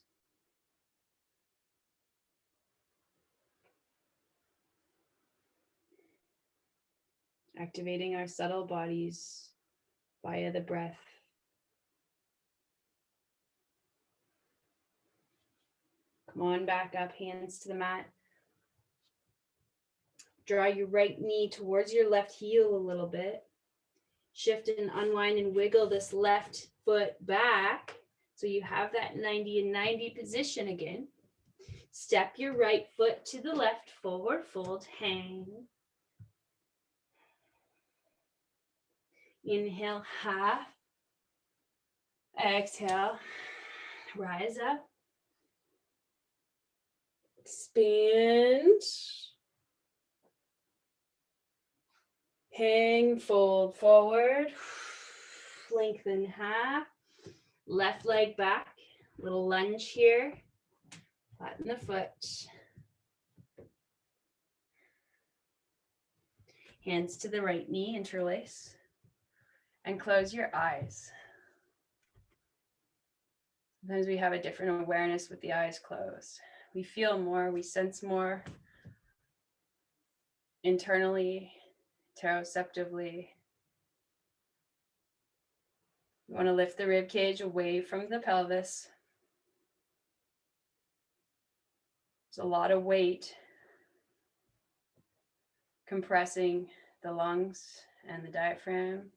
Activating our subtle bodies via the breath. Come on back up, hands to the mat. Draw your right knee towards your left heel a little bit. Shift and unwind and wiggle this left foot back so you have that 90 and 90 position again. Step your right foot to the left, forward fold, hang. Inhale, half. Exhale, rise up. Expand. Hang, fold forward. Lengthen half. Left leg back. Little lunge here. Flatten the foot. Hands to the right knee, interlace. And close your eyes. Sometimes we have a different awareness with the eyes closed. We feel more, we sense more internally, interoceptively. You want to lift the rib cage away from the pelvis. There's a lot of weight compressing the lungs and the diaphragm.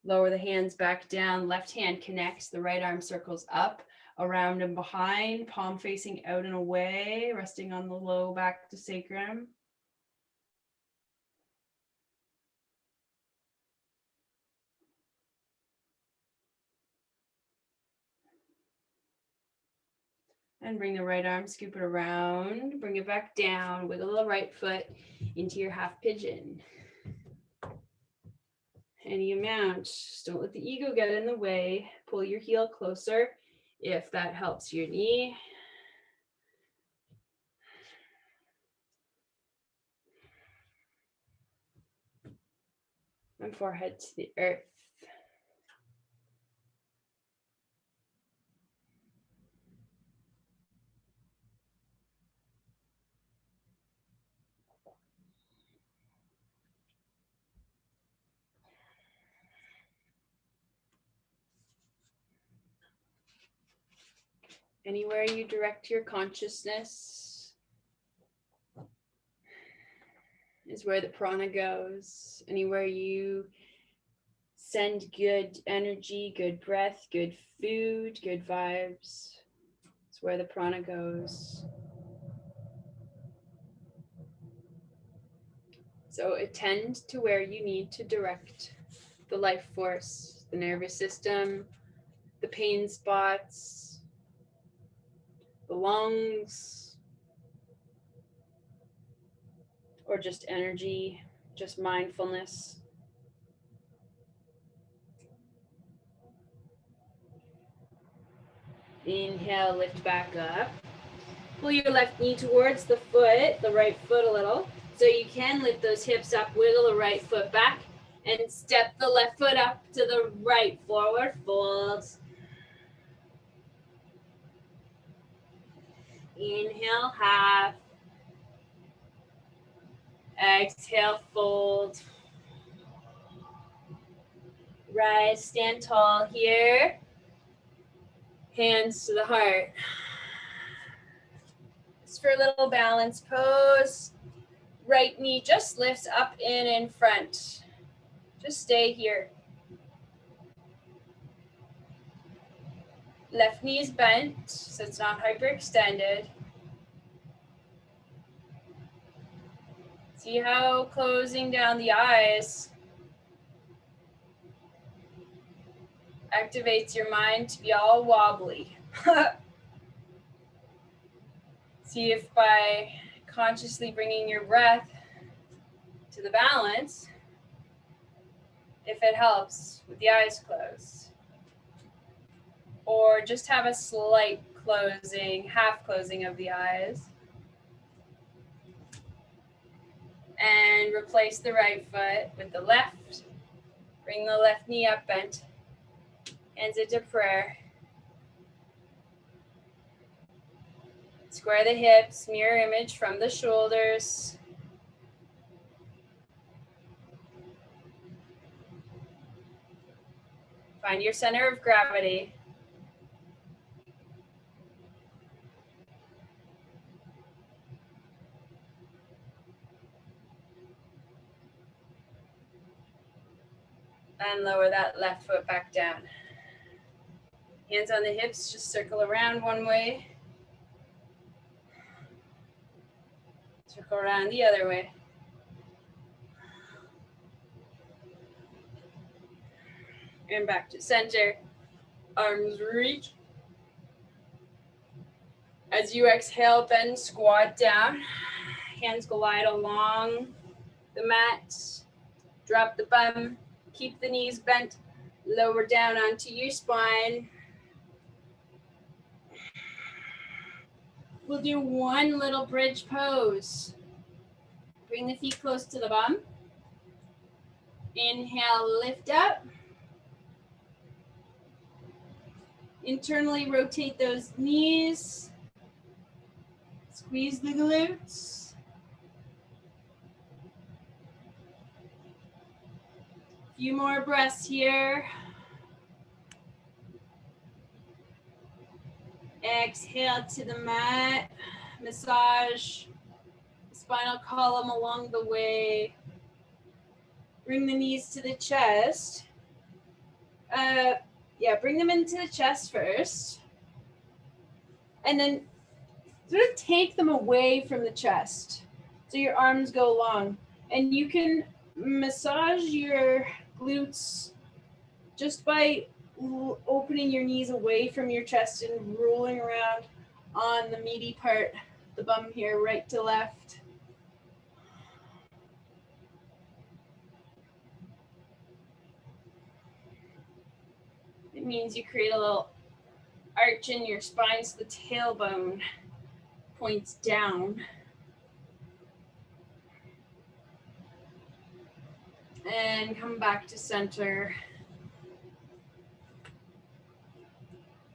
Lower the hands back down. Left hand connects. The right arm circles up, around and behind, palm facing out and away, resting on the low back to sacrum. And bring the right arm, scoop it around, bring it back down, wiggle the right foot into your half pigeon. Any amount, just don't let the ego get in the way. Pull your heel closer if that helps your knee. And forehead to the earth. Anywhere you direct your consciousness is where the prana goes. Anywhere you send good energy, good breath, good food, good vibes, it's where the prana goes. So attend to where you need to direct the life force, the nervous system, the pain spots, the lungs, or just energy, just mindfulness. Inhale, lift back up. Pull your left knee towards the foot, the right foot a little. So you can lift those hips up, wiggle the right foot back, and step the left foot up to the right, forward fold. Inhale, half. Exhale, fold. Rise, stand tall here. Hands to the heart. Just for a little balance pose. Right knee just lifts up and in front. Just stay here. Left knee is bent, so it's not hyperextended. See how closing down the eyes activates your mind to be all wobbly. See if by consciously bringing your breath to the balance, if it helps with the eyes closed. Or just have a slight closing, half closing of the eyes. And replace the right foot with the left. Bring the left knee up bent. Hands into prayer. Square the hips, mirror image from the shoulders. Find your center of gravity. And lower that left foot back down. Hands on the hips, just circle around one way. Circle around the other way. And back to center. Arms reach. As you exhale, bend, squat down. Hands glide along the mat. Drop the bum. Keep the knees bent. Lower down onto your spine. We'll do one little bridge pose. Bring the feet close to the bum. Inhale, lift up. Internally rotate those knees. Squeeze the glutes. A few more breaths here. Exhale to the mat. Massage the spinal column along the way. Bring the knees to the chest. Bring them into the chest first. And then sort of take them away from the chest. So your arms go long. And you can massage your glutes just by opening your knees away from your chest and rolling around on the meaty part, the bum here, right to left. It means you create a little arch in your spine so the tailbone points down. And come back to center.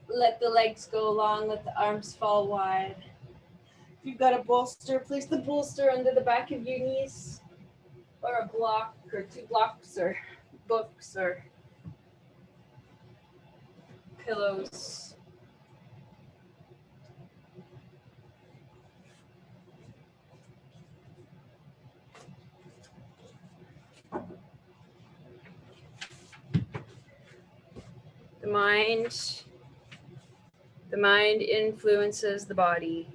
Let the legs go long, let the arms fall wide. If you've got a bolster, place the bolster under the back of your knees, or a block, or 2 blocks, or books, or pillows. The mind influences the body,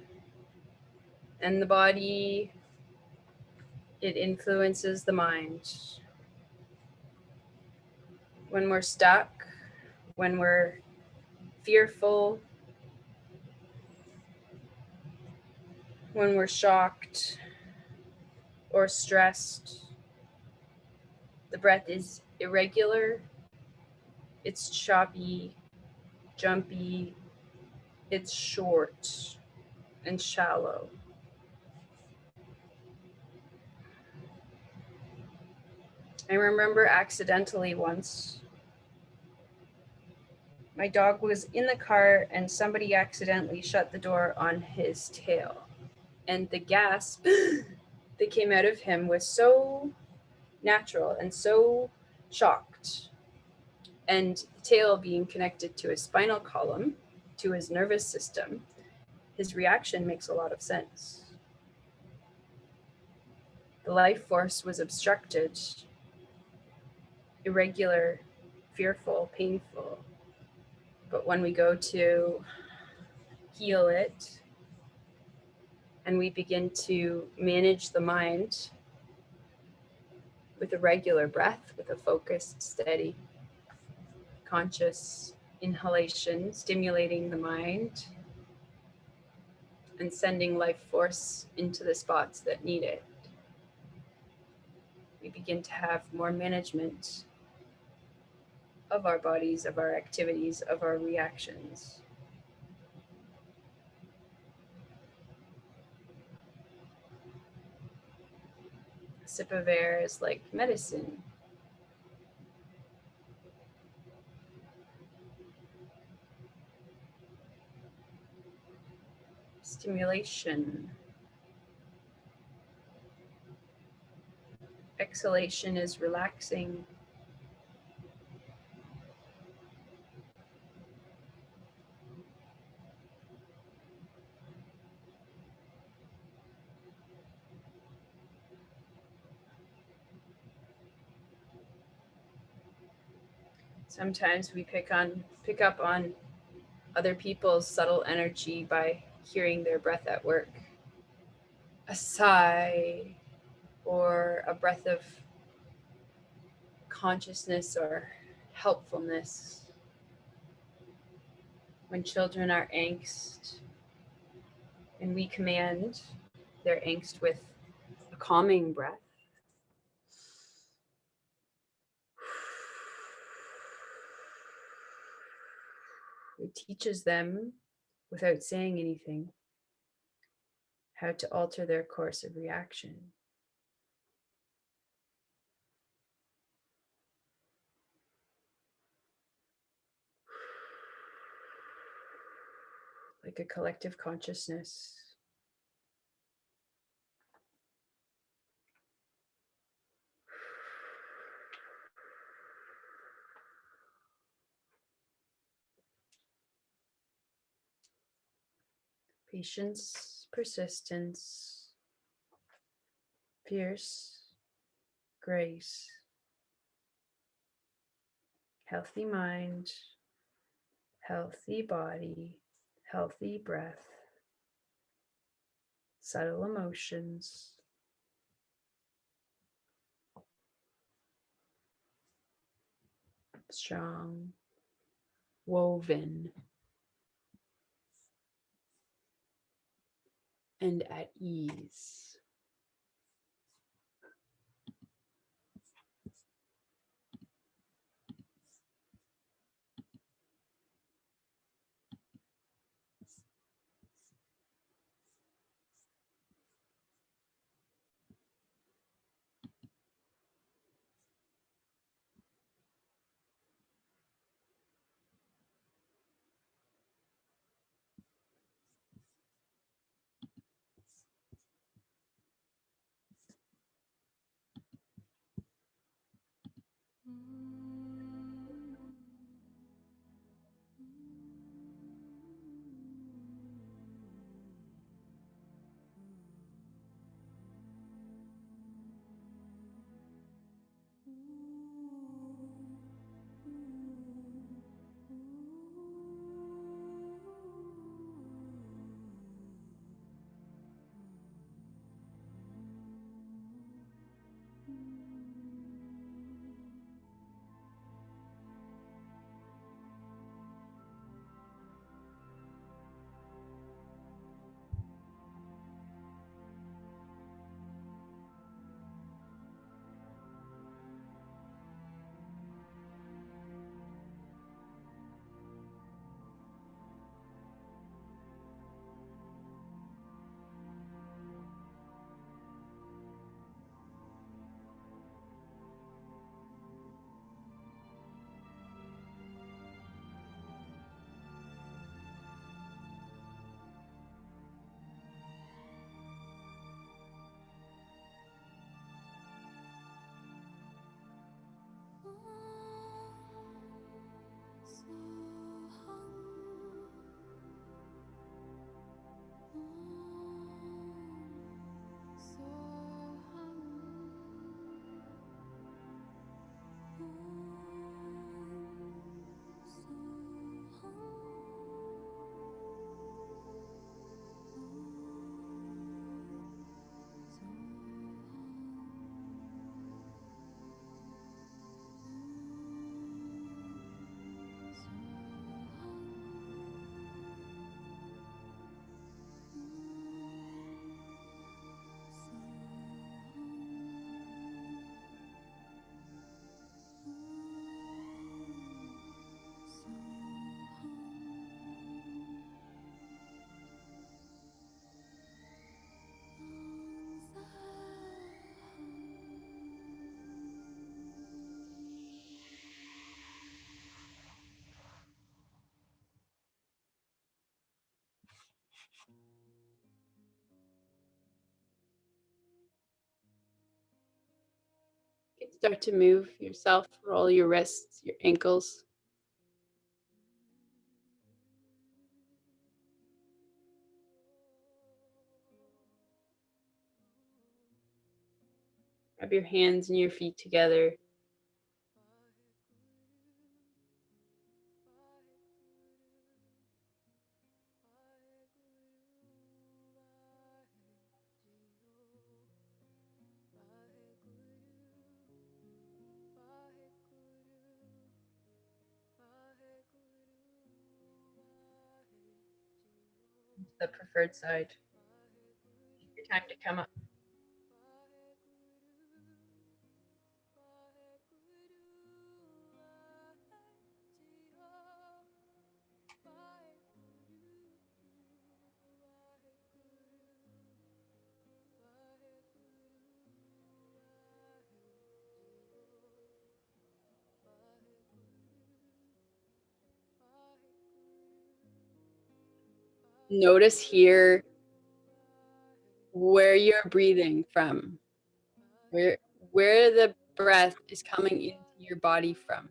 and the body, it influences the mind. When we're stuck, when we're fearful, when we're shocked or stressed, the breath is irregular, it's choppy, jumpy, it's short and shallow. I remember accidentally once, my dog was in the car and somebody accidentally shut the door on his tail. And the gasp that came out of him was so natural and so shocked. And the tail being connected to his spinal column, to his nervous system, his reaction makes a lot of sense. The life force was obstructed, irregular, fearful, painful. But when we go to heal it and we begin to manage the mind with a regular breath, with a focused, steady, conscious inhalation, stimulating the mind and sending life force into the spots that need it, we begin to have more management of our bodies, of our activities, of our reactions. A sip of air is like medicine. Stimulation. Exhalation is relaxing. Sometimes we pick up on other people's subtle energy by hearing their breath at work. A sigh or a breath of consciousness or helpfulness. When children are angst and we command their angst with a calming breath, it teaches them, without saying anything, how to alter their course of reaction. Like a collective consciousness. Patience, persistence, fierce, grace, healthy mind, healthy body, healthy breath, subtle emotions, strong, woven, and at ease. You can start to move yourself, roll your wrists, your ankles. Rub your hands and your feet together. The preferred side. Take your time to come up. Notice here where you're breathing from, where the breath is coming into your body from.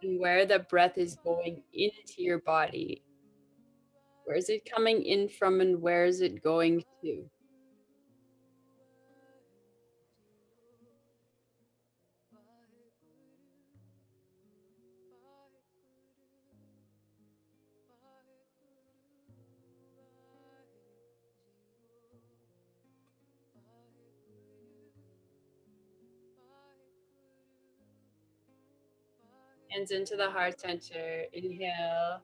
And where the breath is going into your body. Where is it coming in from and where is it going to? Hands into the heart center. Inhale.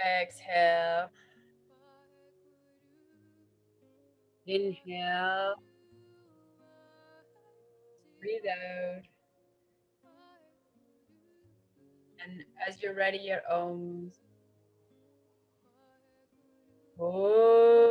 Exhale. Inhale. Breathe out. And as you're ready, your ohms. Oh.